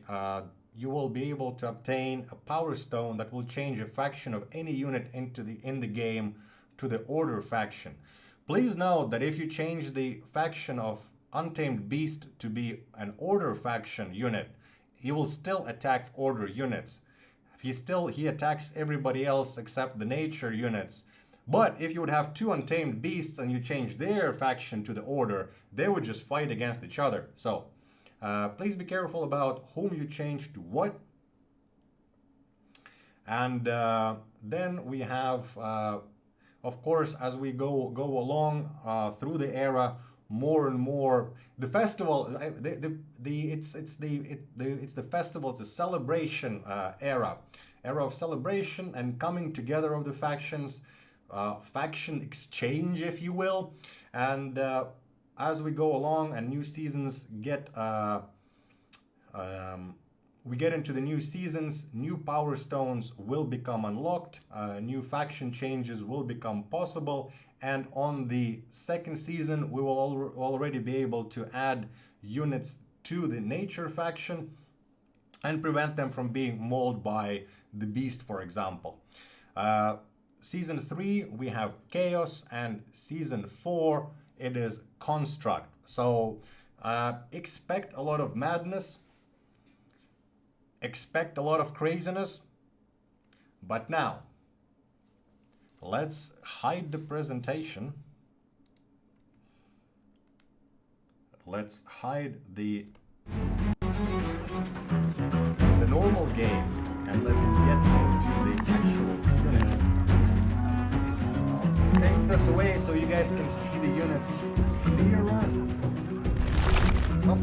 you will be able to obtain a Power Stone that will change a faction of any unit in the game to the Order faction. Please note that if you change the faction of Untamed Beast to be an Order faction unit, he will still attack Order units. He attacks everybody else except the nature units. But if you would have 2 Untamed Beasts and you change their faction to the Order, they would just fight against each other. So please be careful about whom you change to what. And then we have, of course, as we go along through the era, more and more the festival. It's the festival. It's a celebration era of celebration and coming together of the factions, faction exchange, if you will. And as we go along and new seasons we get into the new seasons, new Power Stones will become unlocked, new faction changes will become possible, and on the second season we will already be able to add units to the nature faction and prevent them from being mauled by the beast, for example. Season 3 we have Chaos, and Season 4 it is Construct. So expect a lot of madness, expect a lot of craziness. But now let's hide the presentation. Let's hide the normal game and let's get into the actual units. I'll take this away so you guys can see the units clearer. Oh.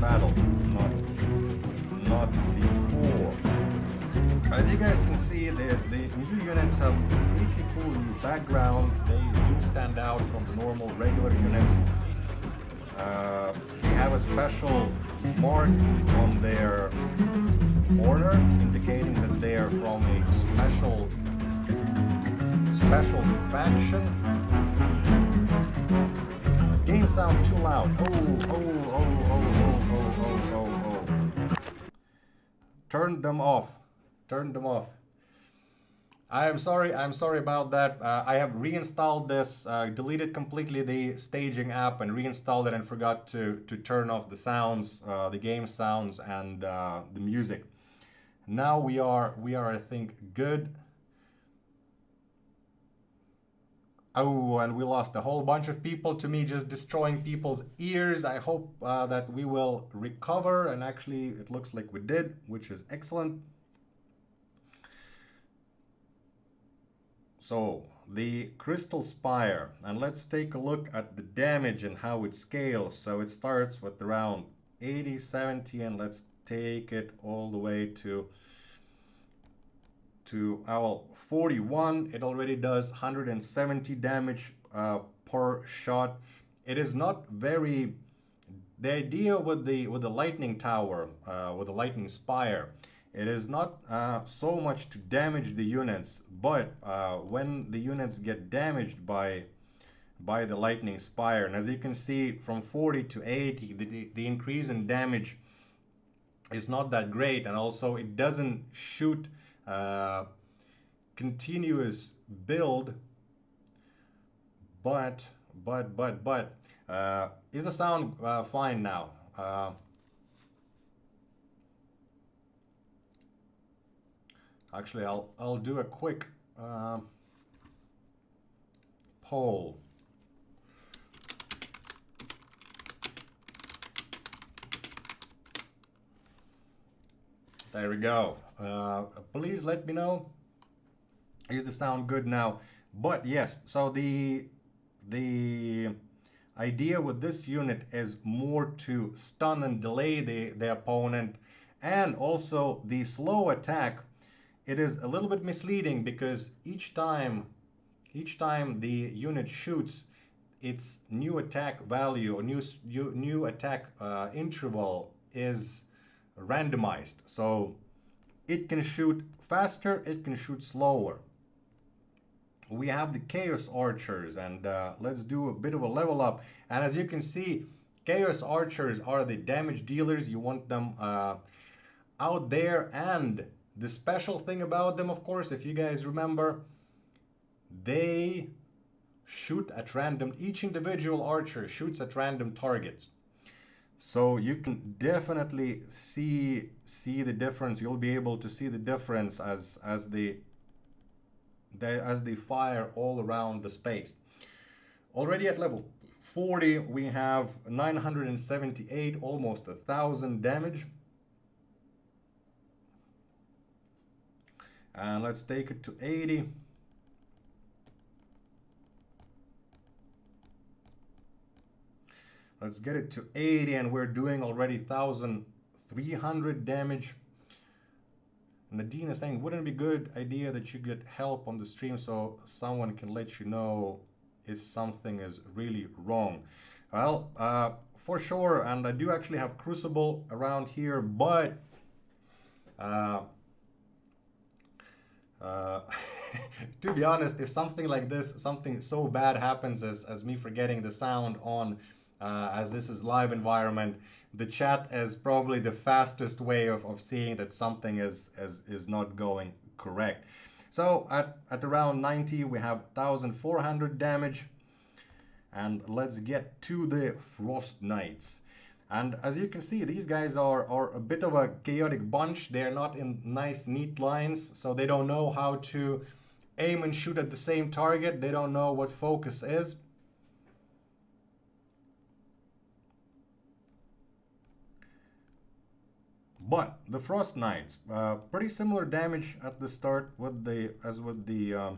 Battle, not before. As you guys can see, the new units have pretty cool new background. They do stand out from the normal regular units. They have a special mark on their order indicating that they are from a special faction. Game sound too loud. Oh. Turn them off. I'm sorry about that. I have reinstalled this, deleted completely the staging app and reinstalled it and forgot to turn off the sounds, the game sounds and the music. Now we are I think good. Oh, and we lost a whole bunch of people to me just destroying people's ears. I hope that we will recover, and actually it looks like we did, which is excellent. So the Crystal Spire, and let's take a look at the damage and how it scales. So it starts with around 80, 70, and let's take it all the way to our 41. It already does 170 damage per shot. It is not very. The idea with the lightning tower, with the lightning spire, It is not so much to damage the units, but when the units get damaged by the lightning spire, and as you can see from 40 to 80, the increase in damage is not that great, and also it doesn't shoot continuous build, but is the sound fine now? Actually, I'll do a quick poll. There we go. Please let me know. Is the sound good now? But yes, so the idea with this unit is more to stun and delay the opponent, and also the slow attack. It is a little bit misleading because each time the unit shoots, its new attack value or new attack interval is randomized. So it can shoot faster, it can shoot slower. We have the Chaos Archers, and let's do a bit of a level up. And as you can see, Chaos Archers are the damage dealers. You want them out there, and the special thing about them, of course, if you guys remember, they shoot at random. Each individual archer shoots at random targets. So you can definitely see the difference. You'll be able to see the difference as they fire all around the space. Already at level 40, we have 978, almost 1,000 damage. And let's take it to 80. Let's get it to 80, and we're doing already 1,300 damage. Nadine is saying, wouldn't it be a good idea that you get help on the stream so someone can let you know if something is really wrong? Well, for sure, and I do actually have Crucible around here, but to be honest, if something like this, something so bad happens as me forgetting the sound on, as this is live environment, the chat is probably the fastest way of seeing that something is not going correct. So at around 90, we have 1,400 damage, and let's get to the Frost Knights. And as you can see, these guys are a bit of a chaotic bunch. They're not in nice, neat lines, so they don't know how to aim and shoot at the same target. They don't know what focus is. But the Frost Knights, pretty similar damage at the start as with the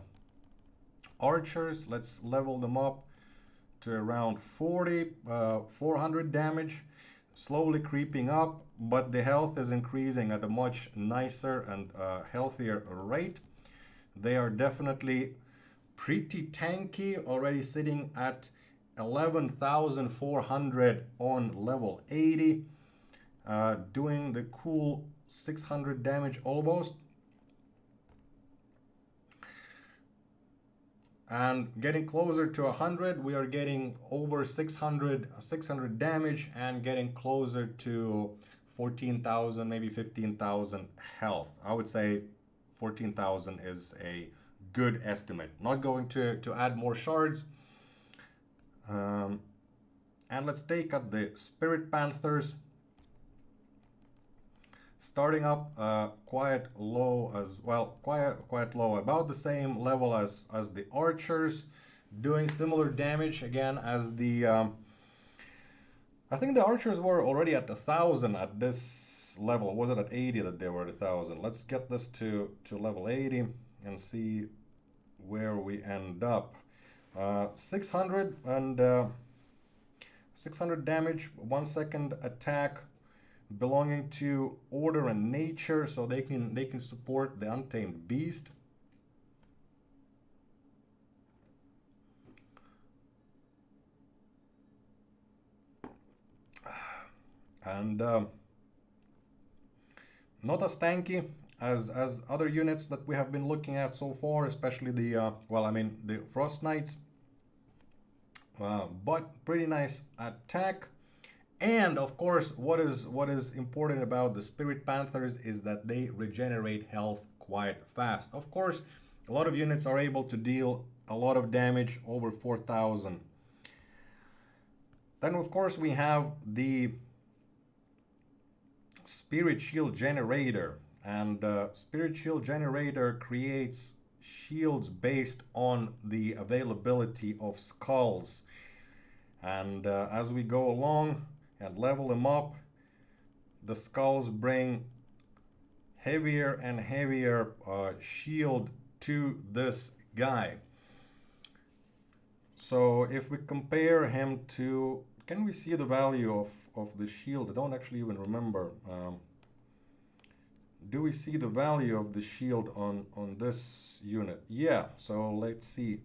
archers. Let's level them up to around 400 damage, slowly creeping up, but the health is increasing at a much nicer and healthier rate. They are definitely pretty tanky, already sitting at 11,400 on level 80, doing the cool 600 damage almost. And getting closer to 100, we are getting over 600 damage and getting closer to 14,000, maybe 15,000 health. I would say 14,000 is a good estimate. Not going to add more shards. And let's take out the Spirit Panthers. Starting up quite low as well, quite low, about the same level as the archers, doing similar damage again as the I think the archers were already at 1,000 at this level. Was it at 80 that they were at 1,000? Let's get this to level 80 and see where we end up. 600 and 600 damage, 1 second attack, belonging to order and nature, so they can support the untamed beast. And not as tanky as other units that we have been looking at so far, especially the well, I mean the Frost Knights, but pretty nice attack. And of course, what is important about the Spirit Panthers is that they regenerate health quite fast. Of course, a lot of units are able to deal a lot of damage, over 4,000. Then of course we have the Spiritshield Generator, and Spiritshield Generator creates shields based on the availability of skulls. And as we go along and level them up, the skulls bring heavier and heavier shield to this guy. So if we compare him to, can we see the value of the shield? I don't actually even remember. Do we see the value of the shield on this unit? Yeah, so let's see.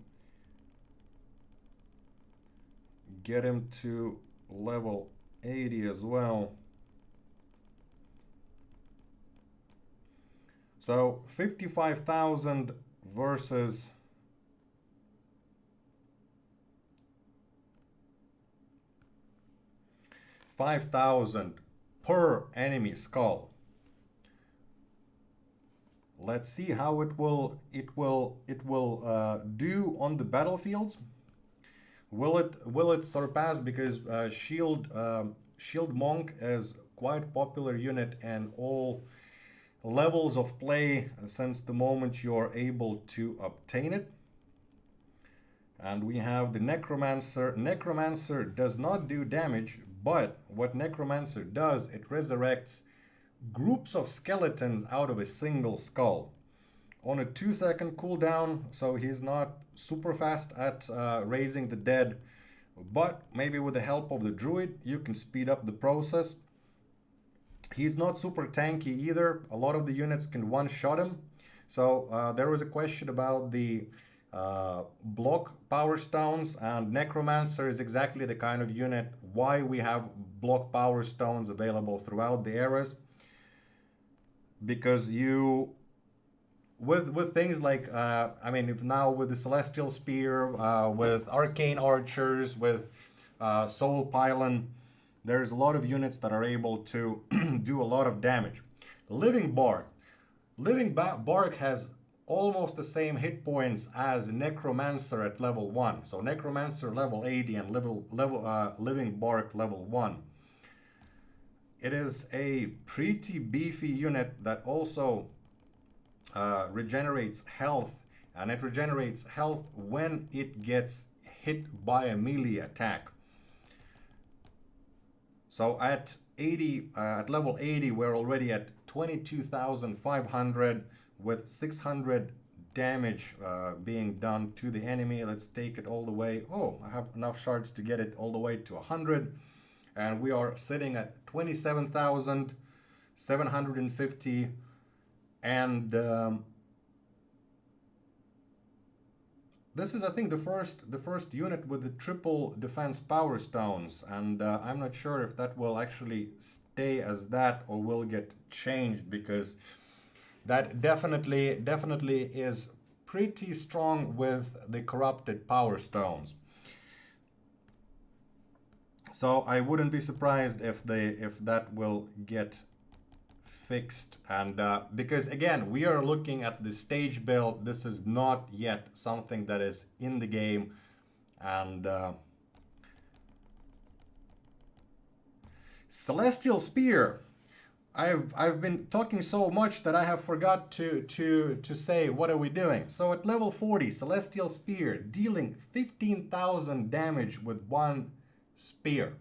Get him to level 80 as well. So 55,000 versus 5,000 per enemy skull. Let's see how it will do on the battlefields. Will it surpass, because Shield Monk is quite popular unit in all levels of play since the moment you're able to obtain it. And we have the Necromancer. Necromancer does not do damage, but what Necromancer does, it resurrects groups of skeletons out of a single skull on a 2-second cooldown, so he's not super fast at raising the dead, but maybe with the help of the druid you can speed up the process. He's not super tanky either. A lot of the units can one-shot him. So there was a question about the block Powerstones, and Necromancer is exactly the kind of unit why we have block Powerstones available throughout the eras. Because you, with things like, I mean, if now with the Celestial Spear, with Arcane Archers, with Soul Pylon, there's a lot of units that are able to do a lot of damage. Living Bark. Living Bark has almost the same hit points as Necromancer at level 1. So Necromancer level 80 and Living Bark level 1. It is a pretty beefy unit that also regenerates health, and it regenerates health when it gets hit by a melee attack. So at level 80, we're already at 22,500 with 600 damage being done to the enemy. Let's take it all the way. Oh, I have enough shards to get it all the way to 100. And we are sitting at 27,750. And this is, I think, the first unit with the triple defense Powerstones, and I'm not sure if that will actually stay as that or will get changed, because that definitely is pretty strong with the corrupted Powerstones. So I wouldn't be surprised if that will get fixed, and because again we are looking at the stage build. This is not yet something that is in the game, and Celestial Spear. I've been talking so much that I have forgot to say what are we doing. So at level 40, Celestial Spear dealing 15,000 damage with one spear.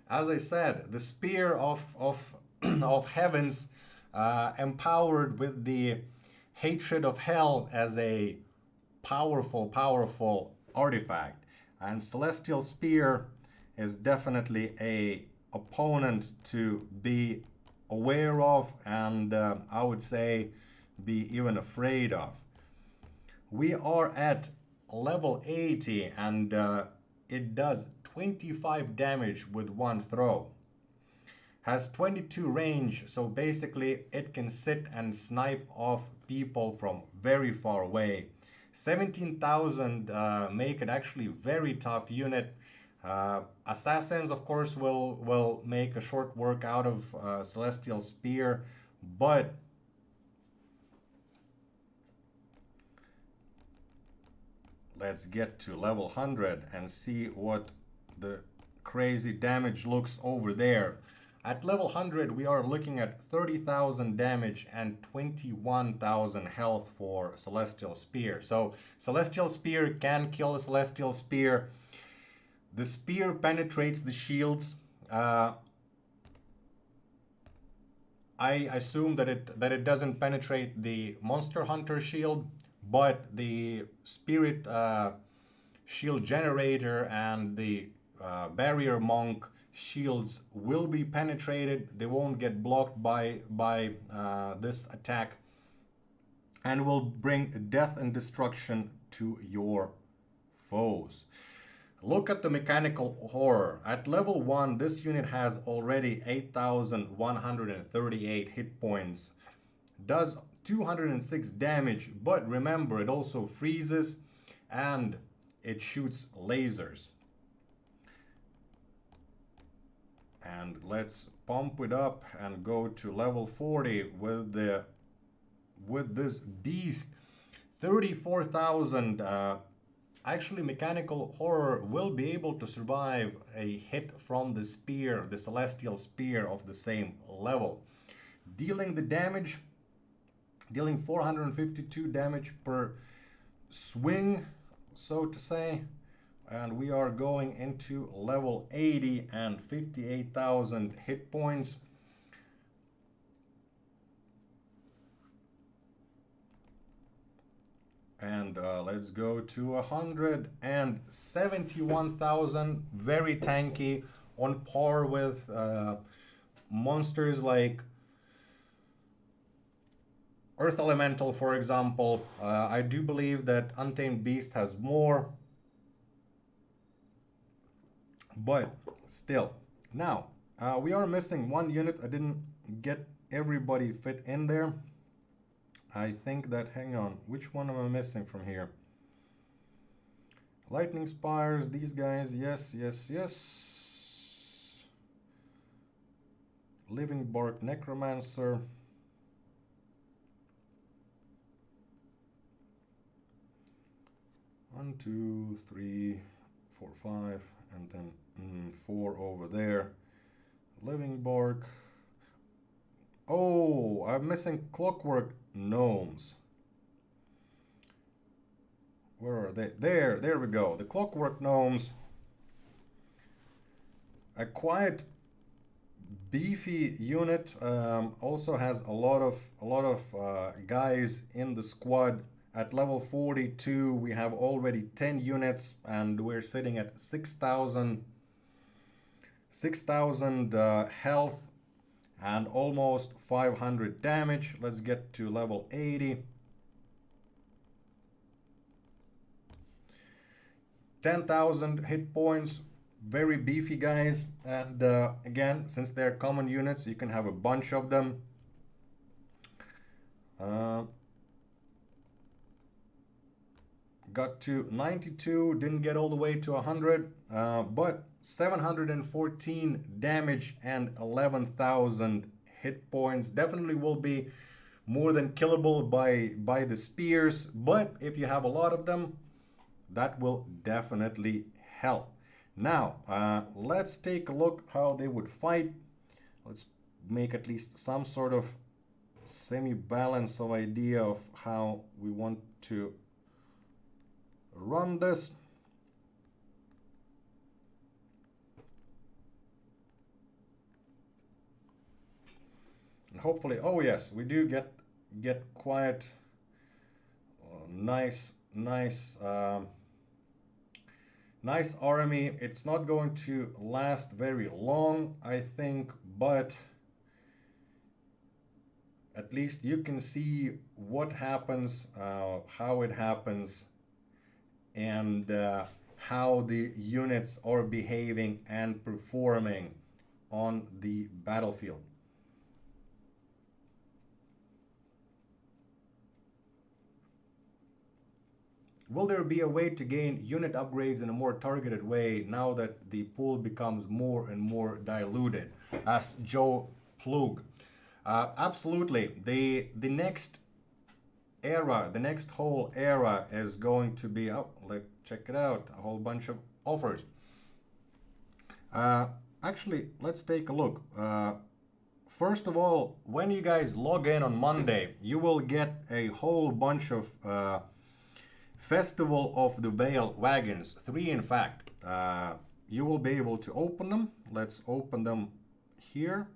As I said, the Spear of Heavens, empowered with the Hatred of Hell as a powerful artifact. And Celestial Spear is definitely a opponent to be aware of, and I would say be even afraid of. We are at level 80, and it does 25 damage with one throw. Has 22 range, so basically it can sit and snipe off people from very far away. 17,000 make it actually very tough unit. Assassins, of course, will make a short work out of Celestial Spear, but let's get to level 100 and see what the crazy damage looks over there. At level 100, we are looking at 30,000 damage and 21,000 health for Celestial Spear. So Celestial Spear can kill a Celestial Spear. The spear penetrates the shields. I assume that it doesn't penetrate the Monster Hunter shield, but the Spiritshield Generator and the Barrier Monk shields will be penetrated. They won't get blocked by this attack, and will bring death and destruction to your foes. Look at the mechanical horror. At level 1, this unit has already 8,138 hit points. Does 206 damage, but remember, it also freezes and it shoots lasers. And let's pump it up and go to level 40 with this beast. 34,000. Actually, mechanical horror will be able to survive a hit from the spear, the Celestial Spear of the same level. Dealing the damage, dealing 452 damage per swing, so to say. And we are going into level 80 and 58,000 hit points. And let's go to 171,000. Very tanky, on par with monsters like Earth Elemental, for example. I do believe that Untamed Beast has more, but still. Now, we are missing one unit. I didn't get everybody fit in there. I think that, hang on, which one am I missing from here? Lightning Spires, these guys, yes, yes, yes. Living Bark Necromancer. One, two, three, four, five, and then 4 over there. Living Bark. Oh, I'm missing Clockwork Gnomes. Where are they? There we go. The Clockwork Gnomes. A quite beefy unit. Also has a lot of guys in the squad. At level 42, we have already 10 units, and we're sitting at 6,000 health and almost 500 damage. Let's get to level 80. 10,000 hit points. Very beefy guys. And again, since they're common units, you can have a bunch of them. Got to 92, didn't get all the way to 100, but 714 damage and 11,000 hit points. Definitely will be more than killable by the spears, but if you have a lot of them, that will definitely help. Now, let's take a look how they would fight. Let's make at least some sort of semi-balance of idea of how we want to run this. And hopefully, oh yes, we do get quite nice army. It's not going to last very long, I think, but at least you can see what happens, how it happens, and how the units are behaving and performing on the battlefield. Will there be a way to gain unit upgrades in a more targeted way now that the pool becomes more and more diluted? Asked Joe Plug. Absolutely. The next era, the next whole era is going to be, oh, check it out, a whole bunch of offers. Actually, let's take a look. First of all, when you guys log in on Monday, you will get a whole bunch of Festival of the Veil wagons, 3 in fact. You will be able to open them. Let's open them here.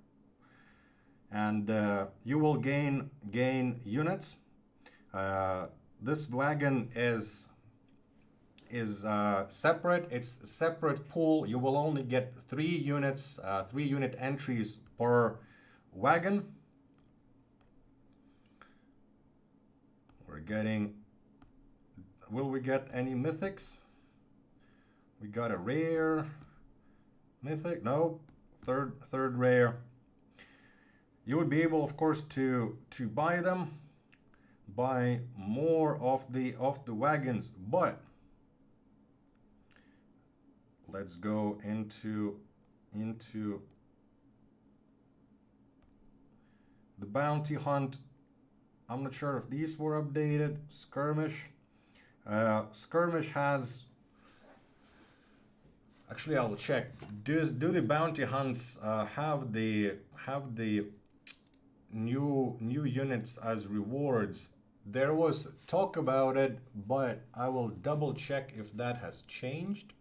And you will gain units. This wagon is separate. It's a separate pool. You will only get 3 units, 3 unit entries per wagon. We're getting. Will we get any mythics? We got a rare mythic. No, third rare. You would be able, of course, to buy them, buy more of the wagons, but let's go into the bounty hunt. I'm not sure if these were updated. Skirmish. Skirmish has. Actually, I'll check. Do the bounty hunts have the new units as rewards? There was talk about it, but I will double check if that has changed.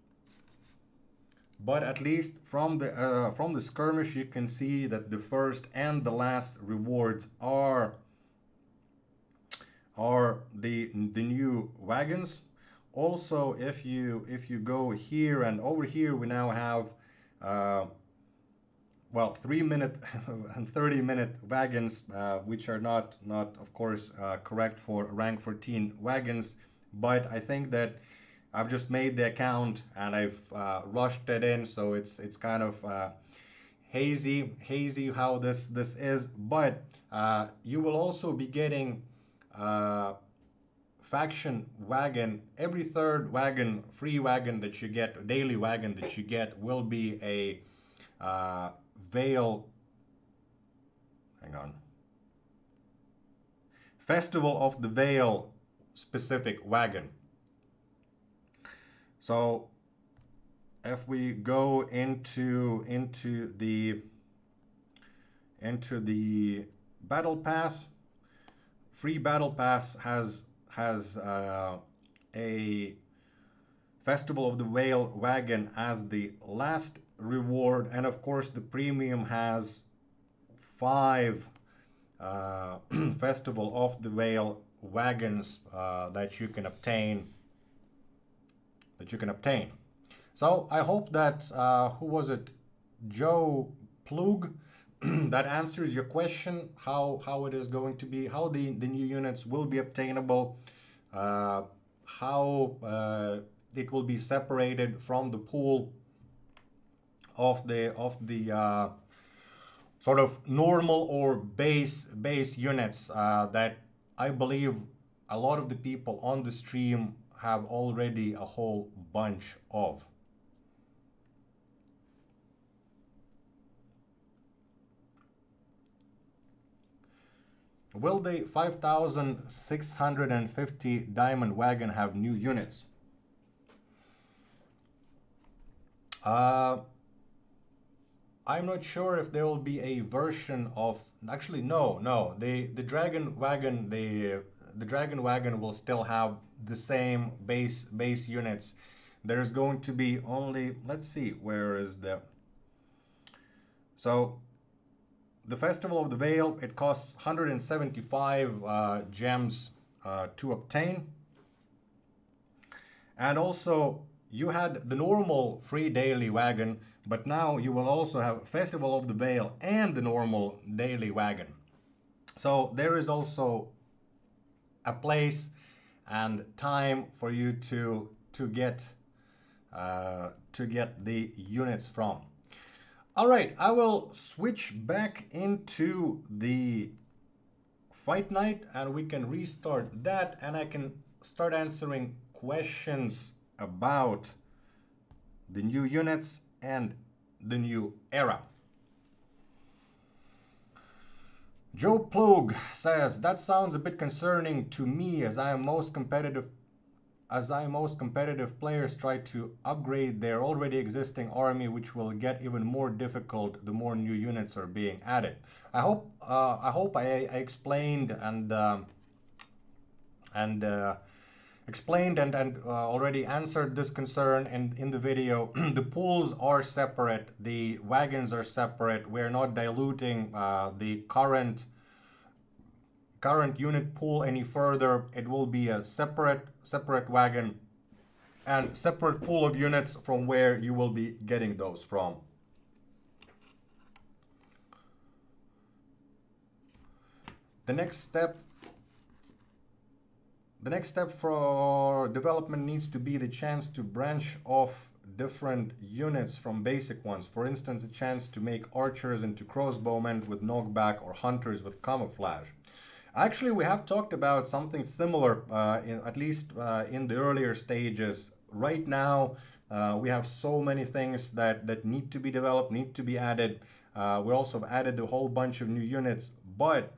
But at least from the skirmish, you can see that the first and the last rewards are the new wagons. Also, if you go here and over here, we now have well, 3-minute and 30-minute wagons, which are not of course correct for rank 14 wagons. But I think that I've just made the account and I've rushed it in, so it's kind of hazy how this is. But you will also be getting faction wagon. Every third wagon, free wagon that you get, daily wagon that you get, will be a Veil. Hang on. Festival of the Veil specific wagon. So if we go into the battle pass, free battle pass has a Festival of the Veil wagon as the last reward, and of course the premium has 5 Festival of the Veil wagons that you can obtain. So I hope that who was it, Joe Plug, that answers your question, how it is going to be, how the new units will be obtainable, how it will be separated from the pool of the sort of normal or base units that I believe a lot of the people on the stream have already a whole bunch of. Will the 5,650 diamond wagon have new units? I'm not sure if there will be a version of. Actually, no. The dragon wagon, the dragon wagon will still have the same base units. There's going to be only. Let's see, where is the. So, the Festival of the Veil, it costs 175 gems to obtain, and also you had the normal free daily wagon, but now you will also have Festival of the Veil and the normal daily wagon. So there is also a place and time for you to get the units from. All right, I will switch back into the fight night and we can restart that and I can start answering questions about the new units and the new era. Joe Plug says, that sounds a bit concerning to me as most competitive players try to upgrade their already existing army, which will get even more difficult the more new units are being added. I hope I explained and already answered this concern in the video. The pools are separate, the wagons are separate. We're not diluting the current unit pool any further. It will be a separate wagon and separate pool of units from where you will be getting those from. The next step for development needs to be the chance to branch off different units from basic ones. For instance, a chance to make archers into crossbowmen with knockback or hunters with camouflage. Actually, we have talked about something similar, at least in the earlier stages. Right now, we have so many things that need to be developed, need to be added. We also have added a whole bunch of new units, but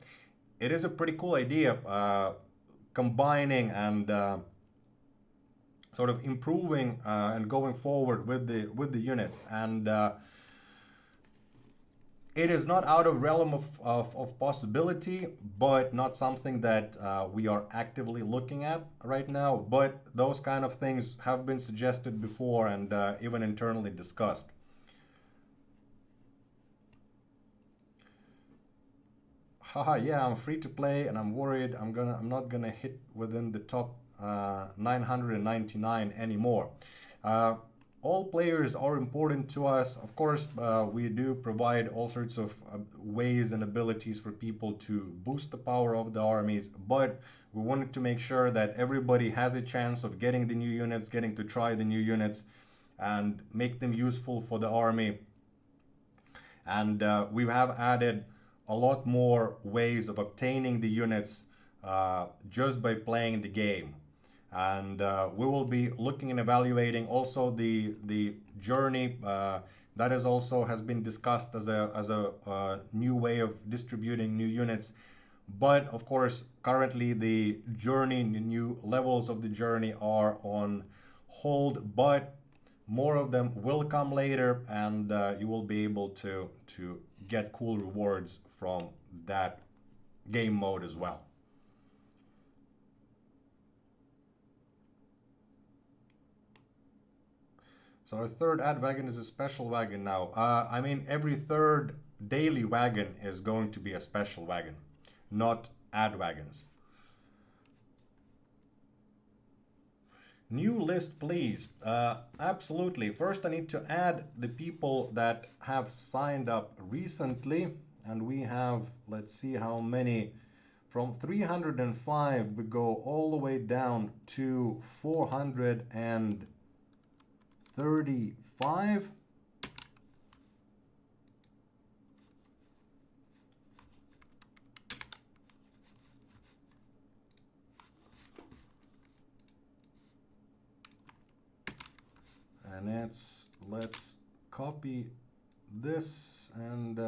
it is a pretty cool idea, combining and sort of improving and going forward with the units. And it is not out of realm of possibility, but not something that we are actively looking at right now. But those kind of things have been suggested before and even internally discussed. Haha, yeah, I'm free to play and I'm worried I'm not gonna hit within the top 999 anymore. All players are important to us. Of course, we do provide all sorts of ways and abilities for people to boost the power of the armies, but we wanted to make sure that everybody has a chance of getting the new units, getting to try the new units, and make them useful for the army. And we have added a lot more ways of obtaining the units just by playing the game. And we will be looking and evaluating also the journey that is also has been discussed as a new way of distributing new units. But of course, currently the journey, the new levels of the journey are on hold, but more of them will come later, and you will be able to get cool rewards from that game mode as well. So a third ad wagon is a special wagon now. I mean, every third daily wagon is going to be a special wagon, not ad wagons. New list, please. Absolutely. First, I need to add the people that have signed up recently. And we have, let's see how many. From 305, we go all the way down to 435. And let's copy this and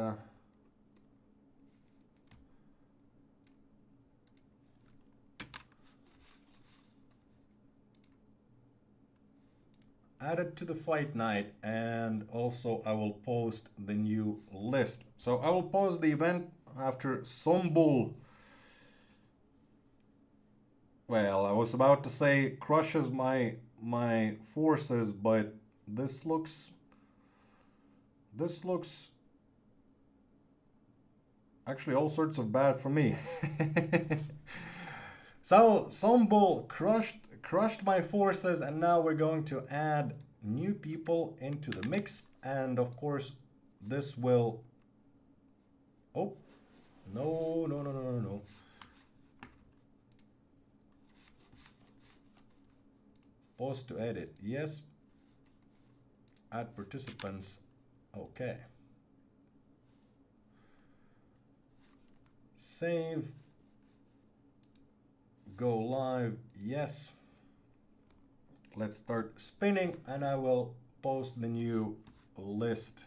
add it to the fight night, and also I will post the new list. So I will pause the event after Sombul. Well, I was about to say crushes my forces, but this looks actually all sorts of bad for me. So Sombul crushed my forces, and now we're going to add new people into the mix. And of course this will, oh no. Pause to edit, yes. Add participants, okay. save, go live, yes. Let's start spinning and I will post the new list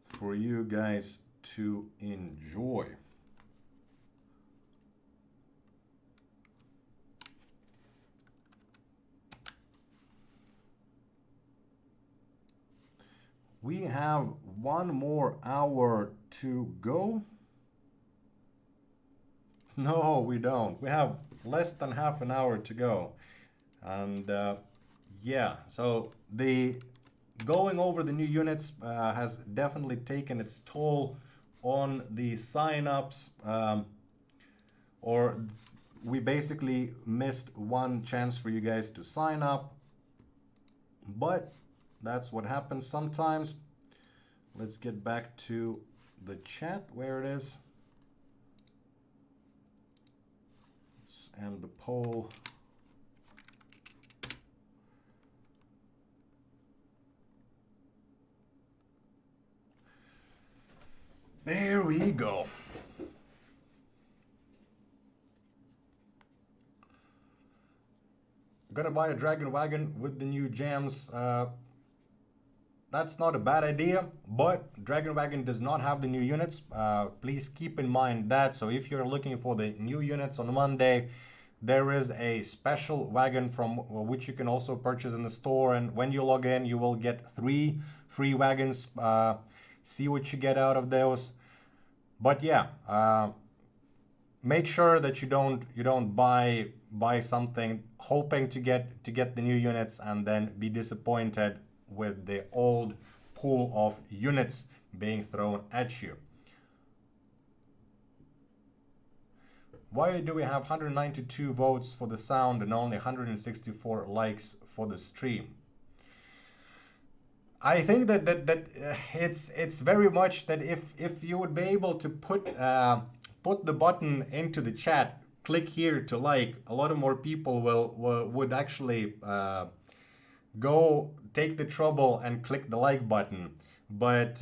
for you guys to enjoy. We have 1 more hour to go. No, we don't. We have less than half an hour to go. And yeah, so the going over the new units has definitely taken its toll on the sign-ups, or we basically missed one chance for you guys to sign up, but that's what happens sometimes. Let's get back to the chat where it is. Let's end the poll. There we go. Gonna buy a Dragon Wagon with the new gems. That's not a bad idea, but Dragon Wagon does not have the new units. Please keep in mind that. So if you're looking for the new units on Monday, there is a special wagon from which you can also purchase in the store. And when you log in, you will get 3 free wagons. See what you get out of those. But yeah, make sure that you don't buy something hoping to get the new units and then be disappointed with the old pool of units being thrown at you. Why do we have 192 votes for the sound and only 164 likes for the stream? I think that it's very much that if you would be able to put the button into the chat, click here to like, a lot of more people would actually go take the trouble and click the like button. But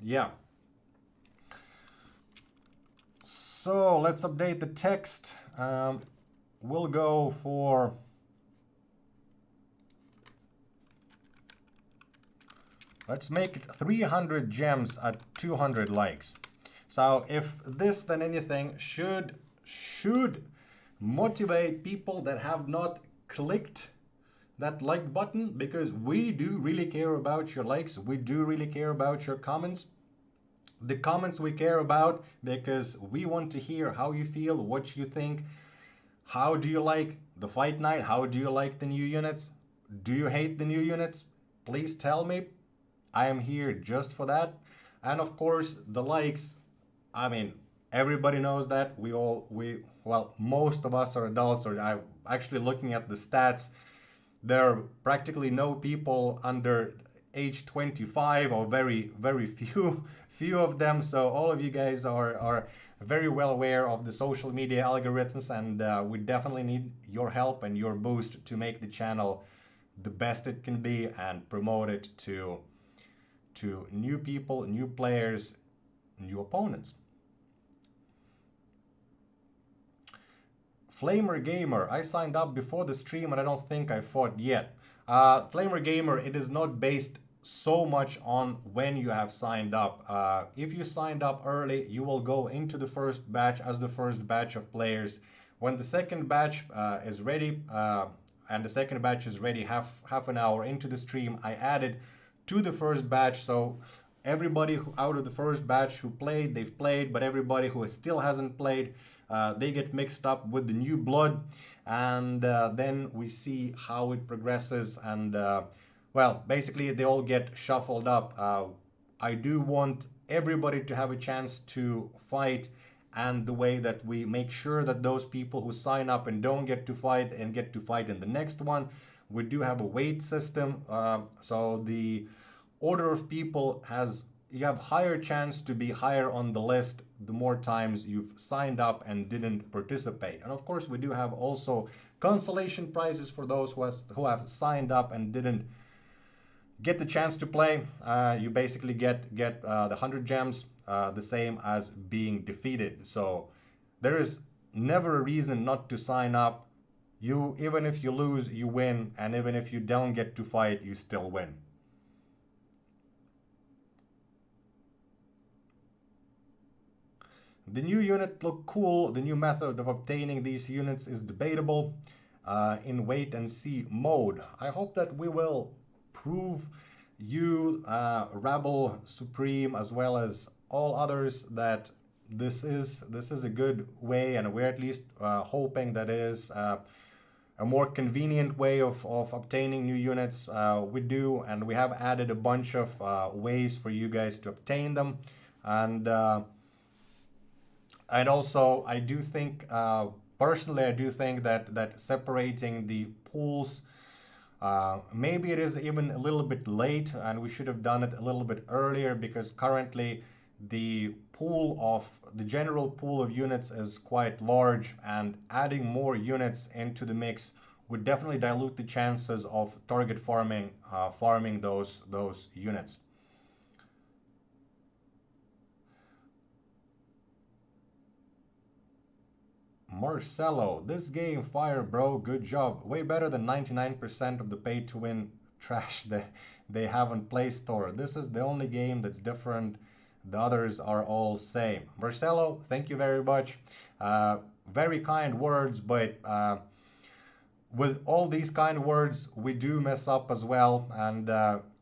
yeah. So let's update the text. We'll go for let's make it 300 gems at 200 likes. So if this than anything should motivate people that have not clicked that like button, because we do really care about your likes, we do really care about your comments. The comments we care about because we want to hear how you feel, what you think. How do you like the fight night? How do you like the new units? Do you hate the new units? Please tell me. I am here just for that. And of course, the likes, I mean, everybody knows that. Well, most of us are adults, or I'm actually looking at the stats. There are practically no people under age 25, or very, very few of them. So all of you guys are very well aware of the social media algorithms, and we definitely need your help and your boost to make the channel the best it can be and promote it to new people, new players, new opponents. Flamer Gamer, I signed up before the stream and I don't think I fought yet. Flamer Gamer, it is not based so much on when you have signed up. If you signed up early, you will go into the first batch as the first batch of players. When the second batch is ready, and the second batch is ready half an hour into the stream, I added to the first batch. So everybody out of the first batch who played, they've played, but everybody who still hasn't played, they get mixed up with the new blood, and then we see how it progresses, and well, basically they all get shuffled up. I do want everybody to have a chance to fight, and the way that we make sure that those people who sign up and don't get to fight and get to fight in the next one, we do have a weight system, so the order of people you have higher chance to be higher on the list the more times you've signed up and didn't participate. And of course, we do have also consolation prizes for those who have signed up and didn't get the chance to play. You basically get the 100 gems, the same as being defeated. So there is never a reason not to sign up. Even if you lose, you win, and even if you don't get to fight, you still win. The new unit look cool. The new method of obtaining these units is debatable in wait and see mode. I hope that we will prove you, Rebel, Supreme, as well as all others, that this is a good way, and we're at least hoping that it is a more convenient way of obtaining new units. We do, and we have added a bunch of ways for you guys to obtain them, and also I do think, personally, I do think that separating the pools, maybe it is even a little bit late, and we should have done it a little bit earlier, because currently the general pool of units is quite large, and adding more units into the mix would definitely dilute the chances of target farming those units. Marcelo, this game fire, bro, good job. Way better than 99% of the pay-to-win trash that they have on Play Store. This is the only game that's different. The others are all same. Marcelo, thank you very much. Very kind words, but with all these kind words, we do mess up as well. And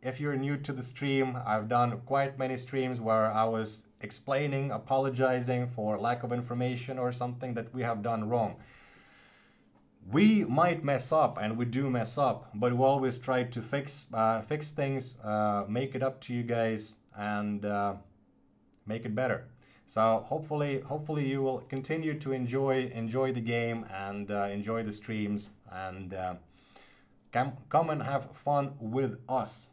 if you're new to the stream, I've done quite many streams where I was explaining, apologizing for lack of information or something that we have done wrong. We might mess up, and we do mess up, but we always try to fix things, make it up to you guys, and make it better. So hopefully you will continue to enjoy the game, and enjoy the streams, and come and have fun with us.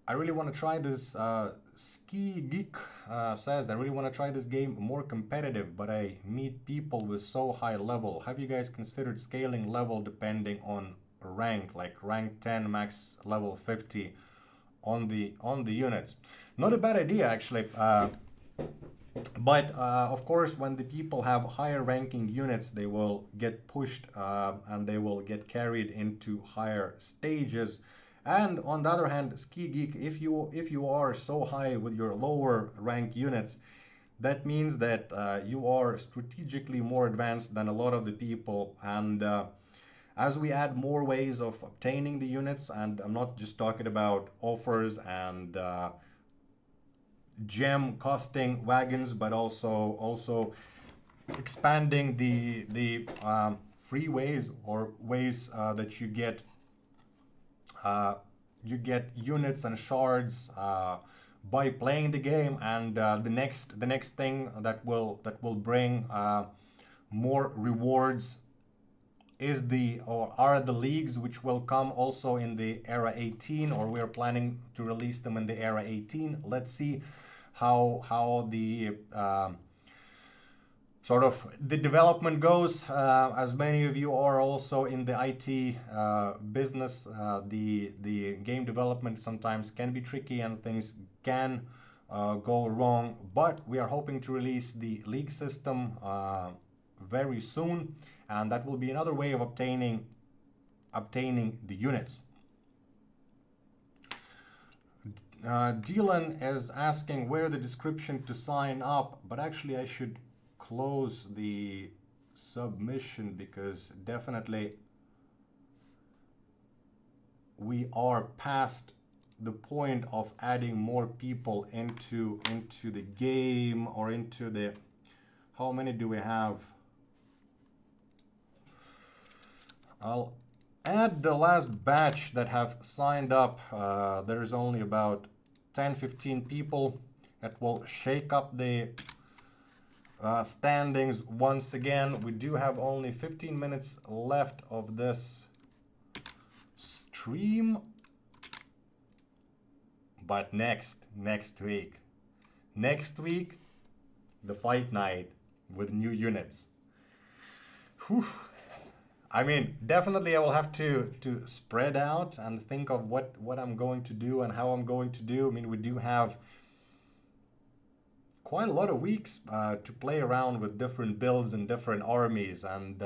I really want to try this. Ski Geek says, I really want to try this game more competitive, but I meet people with so high level. Have you guys considered scaling level depending on rank, like rank 10, max level 50 on the units? Not a bad idea, actually. But of course, when the people have higher ranking units, they will get pushed and they will get carried into higher stages. And on the other hand, Ski Geek, if you are so high with your lower rank units, that means that you are strategically more advanced than a lot of the people. And as we add more ways of obtaining the units, and I'm not just talking about offers and gem costing wagons, but also expanding the free ways, or ways that you get units and shards by playing the game. And the next thing that will bring more rewards are the leagues, which will come also in the era 18, or we're planning to release them in the era 18. Let's see how the sort of the development goes. As many of you are also in the IT business, the game development sometimes can be tricky, and things can go wrong. But we are hoping to release the league system very soon, and that will be another way of obtaining the units. Dylan is asking where the description to sign up, but actually I should close the submission, because definitely we are past the point of adding more people into the game, or into the, how many do we have? I'll add the last batch that have signed up. There is only about 10-15 people. That will shake up the standings once again. We do have only 15 minutes left of this stream, but next week, the fight night with new units. Whew. I mean, definitely I will have to spread out and think of what I'm going to do and how I'm going to do. I mean, we do have quite a lot of weeks to play around with different builds and different armies, and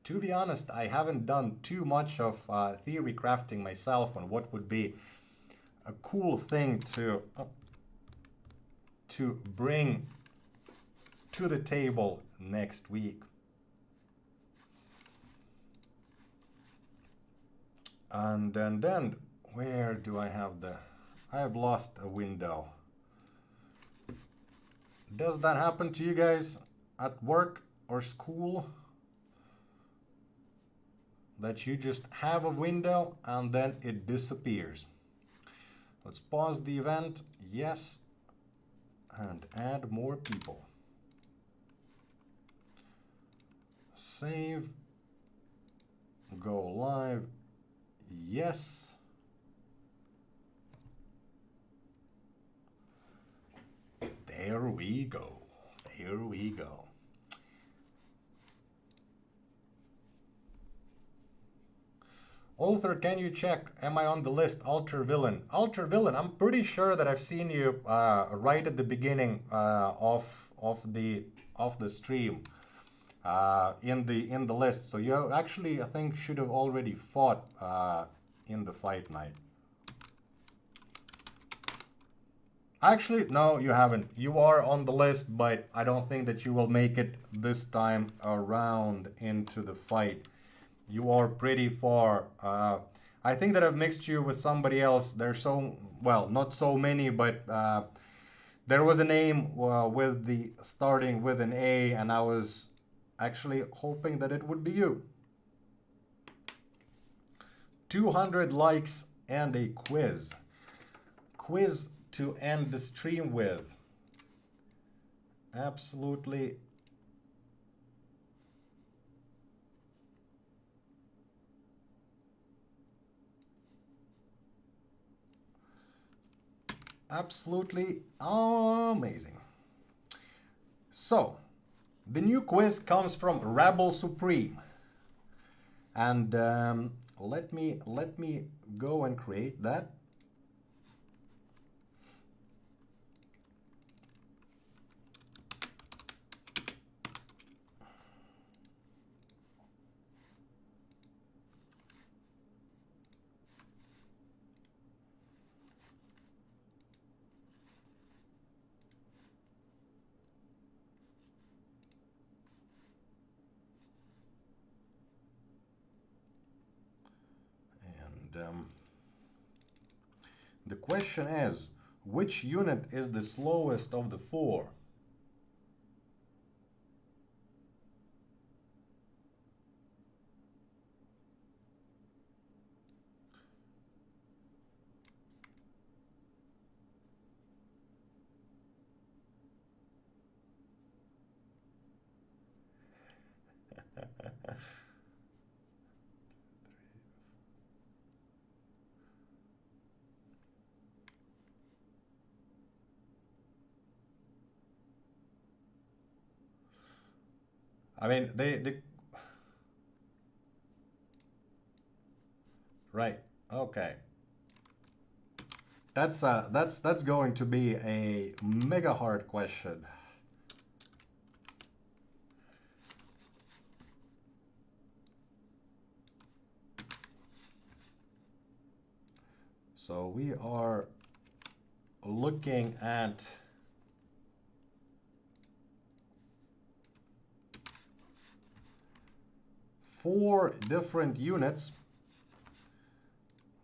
to be honest, I haven't done too much of theory crafting myself on what would be a cool thing to bring to the table next week. And then where do I have I have lost a window. Does that happen to you guys at work or school? That you just have a window and then it disappears. Let's pause the event, yes, and add more people. Save, go live, yes. There we go, there we go. Ulther, can you check, am I on the list? Ulther Villain. Ulther Villain, I'm pretty sure that I've seen you right at the beginning of the stream in the list. So you actually, I think, should have already fought in the fight night. Actually, no, you haven't. You are on the list, but I don't think that you will make it this time around into the fight. You are pretty far. I think that I've mixed you with somebody else. There's so, well, not so many, but there was a name with the starting with an A, and I was actually hoping that it would be you. 200 likes and a quiz. Quiz to end the stream with. Absolutely. Absolutely amazing. So, the new quiz comes from Rabble Supreme. And let me go and create that. The question is, which unit is the slowest of the four? I mean, they right. Okay. That's going to be a mega hard question. So we are looking at four different units.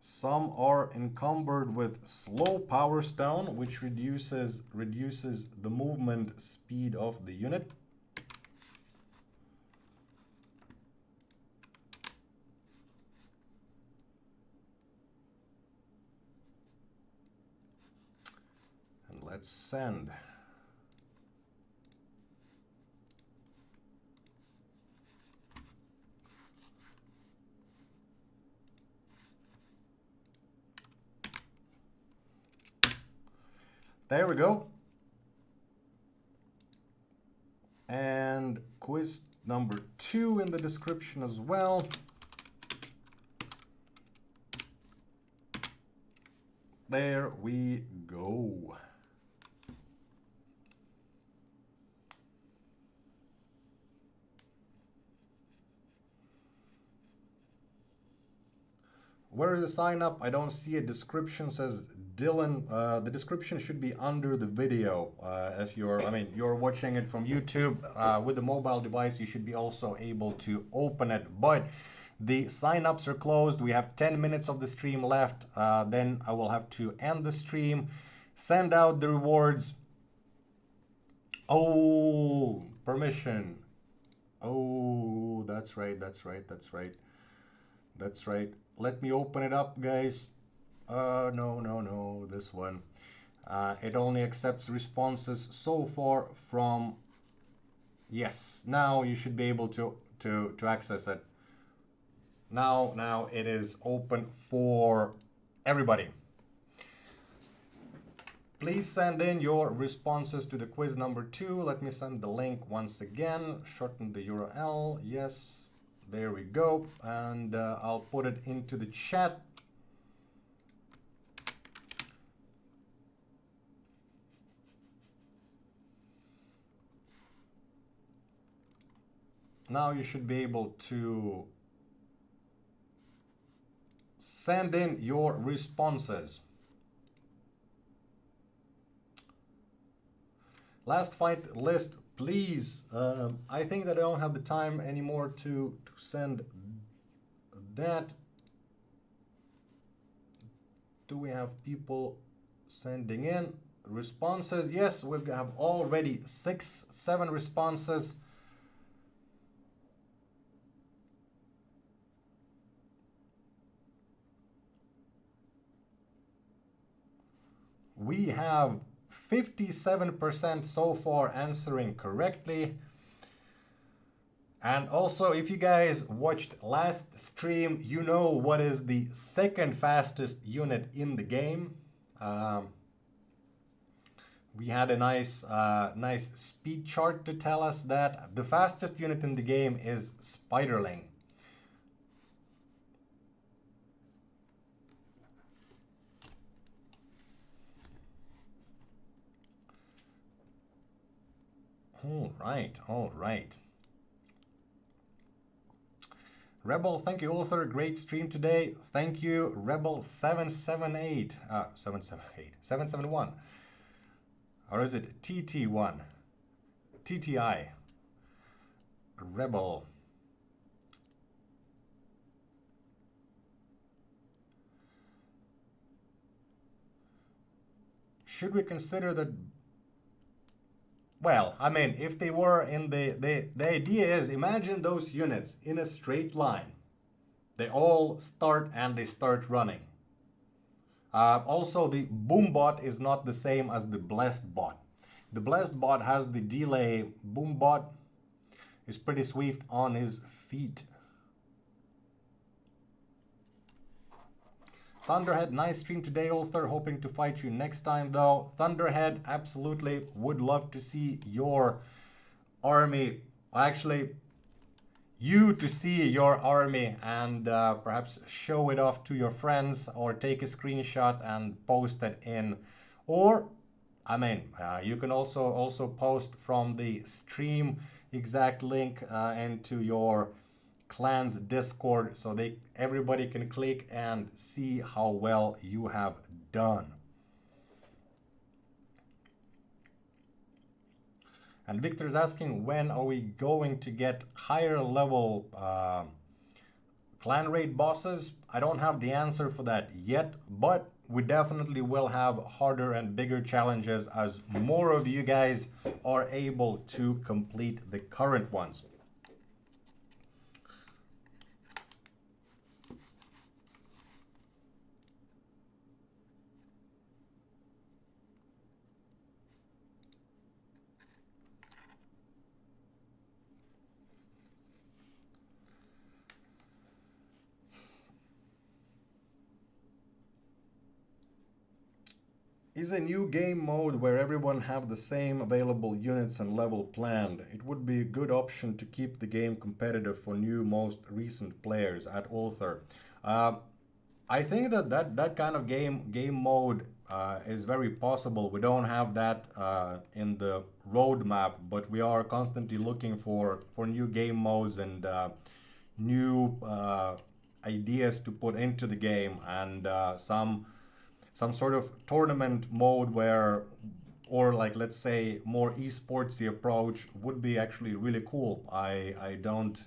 Some are encumbered with slow Powerstone, which reduces the movement speed of the unit. And let's send. There we go. And quiz number 2 in the description as well. There we go. Where is the sign up? I don't see a description, says Dylan. The description should be under the video. If you're watching it from YouTube with the mobile device, you should be also able to open it. But the sign-ups are closed. We have 10 minutes of the stream left. Then I will have to end the stream, send out the rewards. Oh, permission. Oh, that's right. Let me open it up, guys. No, this one. It only accepts responses so far from... Yes, now you should be able to access it. Now it is open for everybody. Please send in your responses to the quiz number 2. Let me send the link once again. Shorten the URL. Yes, there we go. And I'll put it into the chat. Now you should be able to send in your responses. Last fight list, please. I think that I don't have the time anymore to send that. Do we have people sending in responses? Yes, we have already 6-7 responses. We have 57% so far answering correctly. And also, if you guys watched last stream, you know what is the second fastest unit in the game. We had a nice speed chart to tell us that the fastest unit in the game is Spiderling. All right. Rebel, thank you, ulther. Great stream today. Thank you, Rebel 778. 771. Or is it TT1? TTI. Rebel. Should we consider that? Well, I mean, if they were in the idea is, imagine those units in a straight line. They all start and they start running. Also, the boom bot is not the same as the blessed bot. The blessed bot has the delay. Boom bot is pretty swift on his feet. Thunderhead, nice stream today, ulther. Hoping to fight you next time, though. Thunderhead, absolutely would love to see your army. Actually, you to see your army and perhaps show it off to your friends or take a screenshot and post it in. Or, I mean, you can also post from the stream exact link into your clan's Discord so everybody can click and see how well you have done. And Victor's asking, when are we going to get higher level clan raid bosses? I don't have the answer for that yet, but we definitely will have harder and bigger challenges as more of you guys are able to complete the current ones. Is a new game mode where everyone have the same available units and level planned. It would be a good option to keep the game competitive for new most recent players at ulther. I think that kind of game mode is very possible. We don't have that in the roadmap, but we are constantly looking for new game modes and new ideas to put into the game, and some sort of tournament mode where, or like, let's say, more esportsy approach would be actually really cool. I don't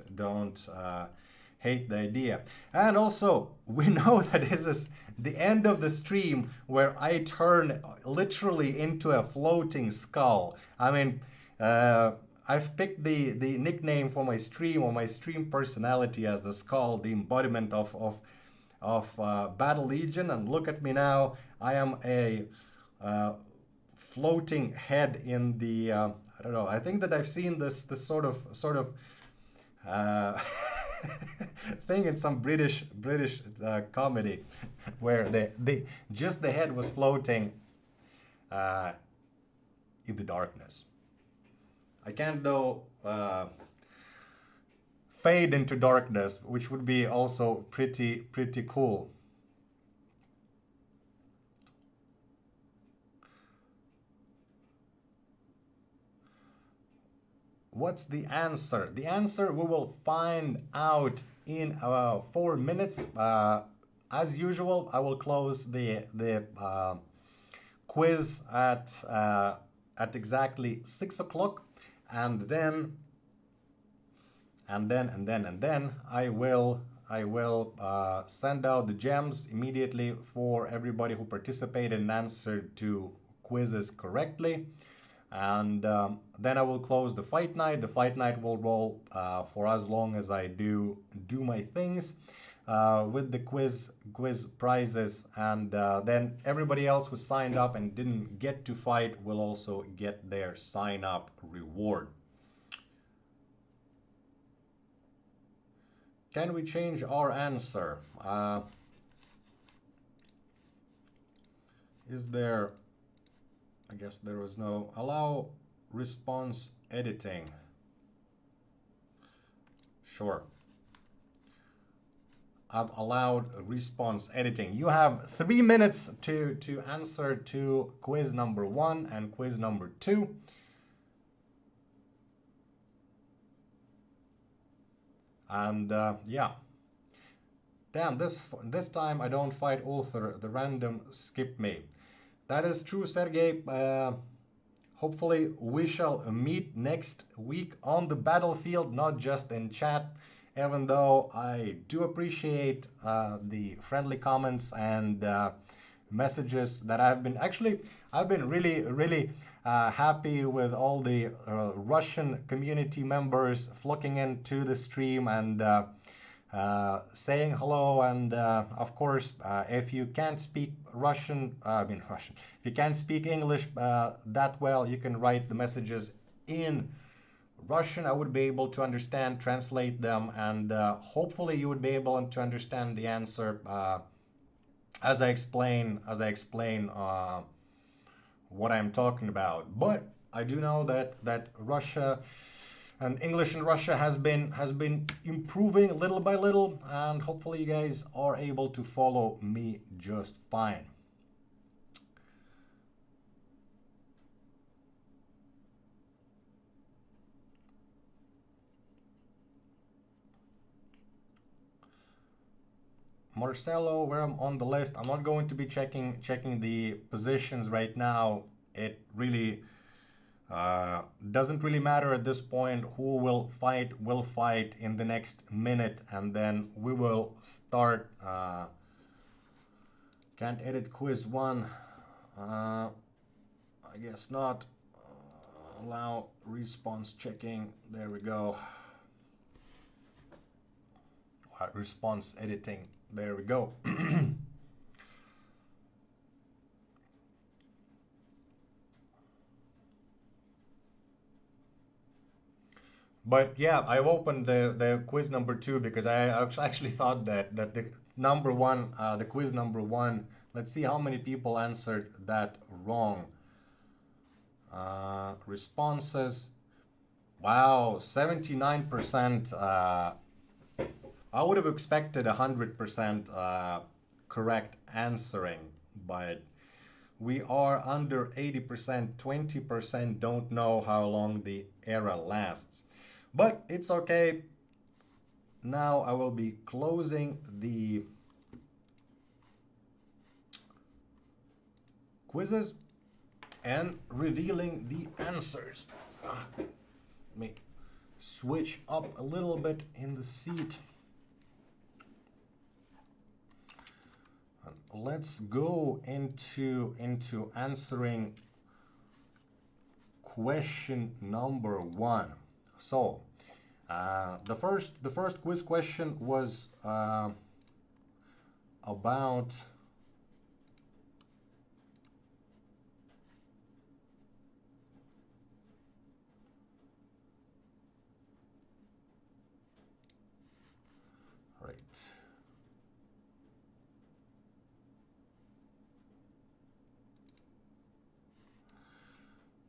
hate the idea. And also, we know that it is the end of the stream where I turn literally into a floating skull. I mean, I've picked the nickname for my stream, or my stream personality, as the skull, the embodiment of Battle Legion, and look at me now. I am a floating head in the I don't know. I think that I've seen this sort of thing in some British comedy, where the just the head was floating in the darkness. I can't though fade into darkness, which would be also pretty cool. What's the answer? The answer we will find out in 4 minutes. As usual, I will close the quiz at exactly 6 o'clock, and then I will send out the gems immediately for everybody who participated and answered to quizzes correctly. And then I will close the fight night. The fight night will roll for as long as I do my things with the quiz prizes, and then everybody else who signed up and didn't get to fight will also get their sign up reward. Can we change our answer? Is there... I guess there was no... Allow response editing. Sure. I've allowed response editing. You have 3 minutes to answer to quiz number 1 and quiz number 2. And yeah. Damn, this time I don't fight ulther. The random skipped me. That is true, Sergey. Hopefully we shall meet next week on the battlefield, not just in chat, even though I do appreciate the friendly comments and messages that I've been really happy with all the Russian community members flocking into the stream and saying hello. And of course, if you can't speak Russian, if you can't speak English that well, you can write the messages in Russian. I would be able to understand, translate them, and hopefully you would be able to understand the answer as I explain what I'm talking about. But I do know that Russia and English in Russia has been improving little by little, and hopefully you guys are able to follow me just fine. Marcelo, where I'm on the list, I'm not going to be checking the positions right now. It really doesn't really matter at this point. Who will fight in the next minute, and then we will start. Can't edit quiz 1. I guess not. Allow response checking. There we go. Response editing. There we go. But yeah, I've opened the quiz number 2 because I actually thought that the number 1, the quiz number 1 Let's see how many people answered that wrong. Responses. Wow, 79%. I would have expected 100% correct answering, but we are under 80%. 20% don't know how long the era lasts. But it's okay. Now I will be closing the quizzes and revealing the answers. Let me switch up a little bit in the seat. Let's go into answering question number 1. So the first quiz question was about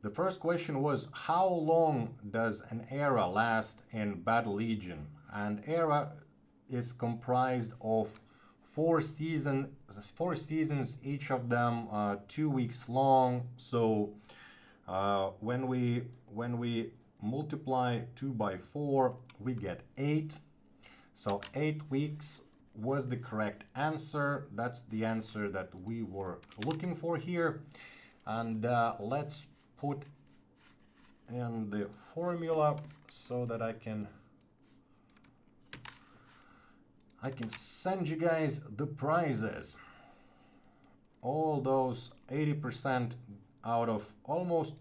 The first question was, how long does an era last in Battle Legion? And era is comprised of 4 seasons, each of them 2 weeks long. So when we multiply 2 by 4, we get 8. So 8 weeks was the correct answer. That's the answer that we were looking for here. And let's put in the formula so that I can send you guys the prizes. All those 80% out of almost,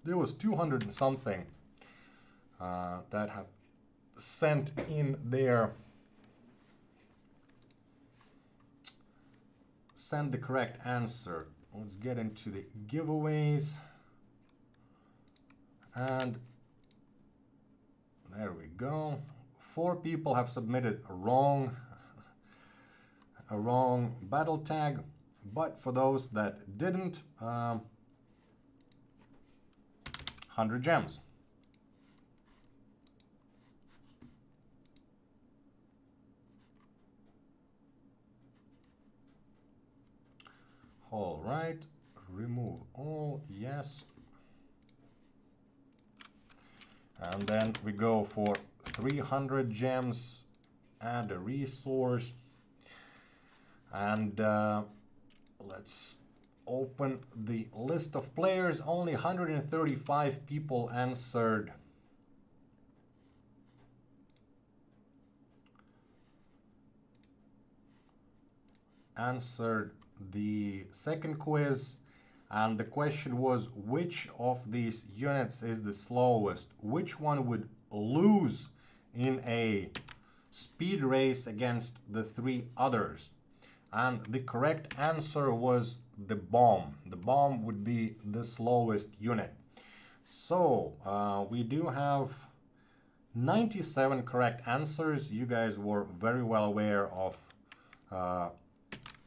there was 200 and something that have sent in their, send the correct answer. Let's get into the giveaways. And there we go. 4 people have submitted a wrong battle tag, but for those that didn't, 100 gems. All right, remove all, yes. And then we go for 300 gems, add a resource. And let's open the list of players. Only 135 people answered. Answered the second quiz. And the question was, which of these units is the slowest? Which one would lose in a speed race against the 3 others? And the correct answer was the bomb. The bomb would be the slowest unit. So we do have 97 correct answers. You guys were very well aware of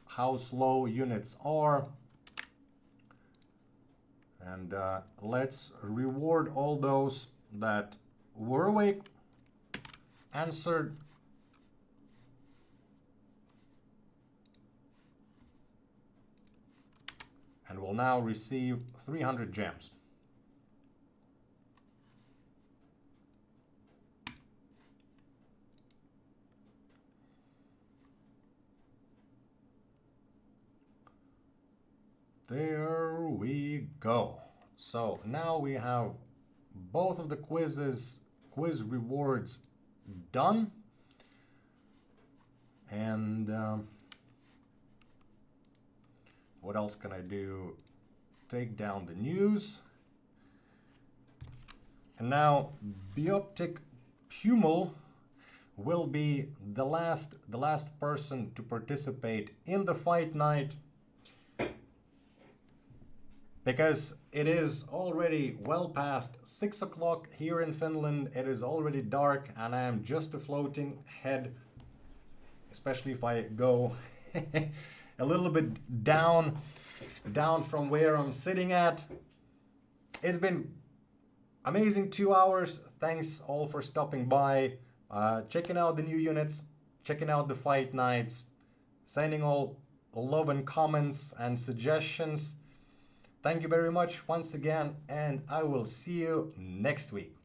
how slow units are. And let's reward all those that were awake, answered, and will now receive 300 gems. There we go. So now we have both of the quiz rewards done. And what else can I do? Take down the news. And now Bioptic Pummel will be the last person to participate in the fight night, because it is already well past 6 o'clock here in Finland. It is already dark and I am just a floating head, especially if I go a little bit down from where I'm sitting at. It's been amazing 2 hours. Thanks all for stopping by, checking out the new units, checking out the fight nights, sending all love and comments and suggestions. Thank you very much once again, and I will see you next week.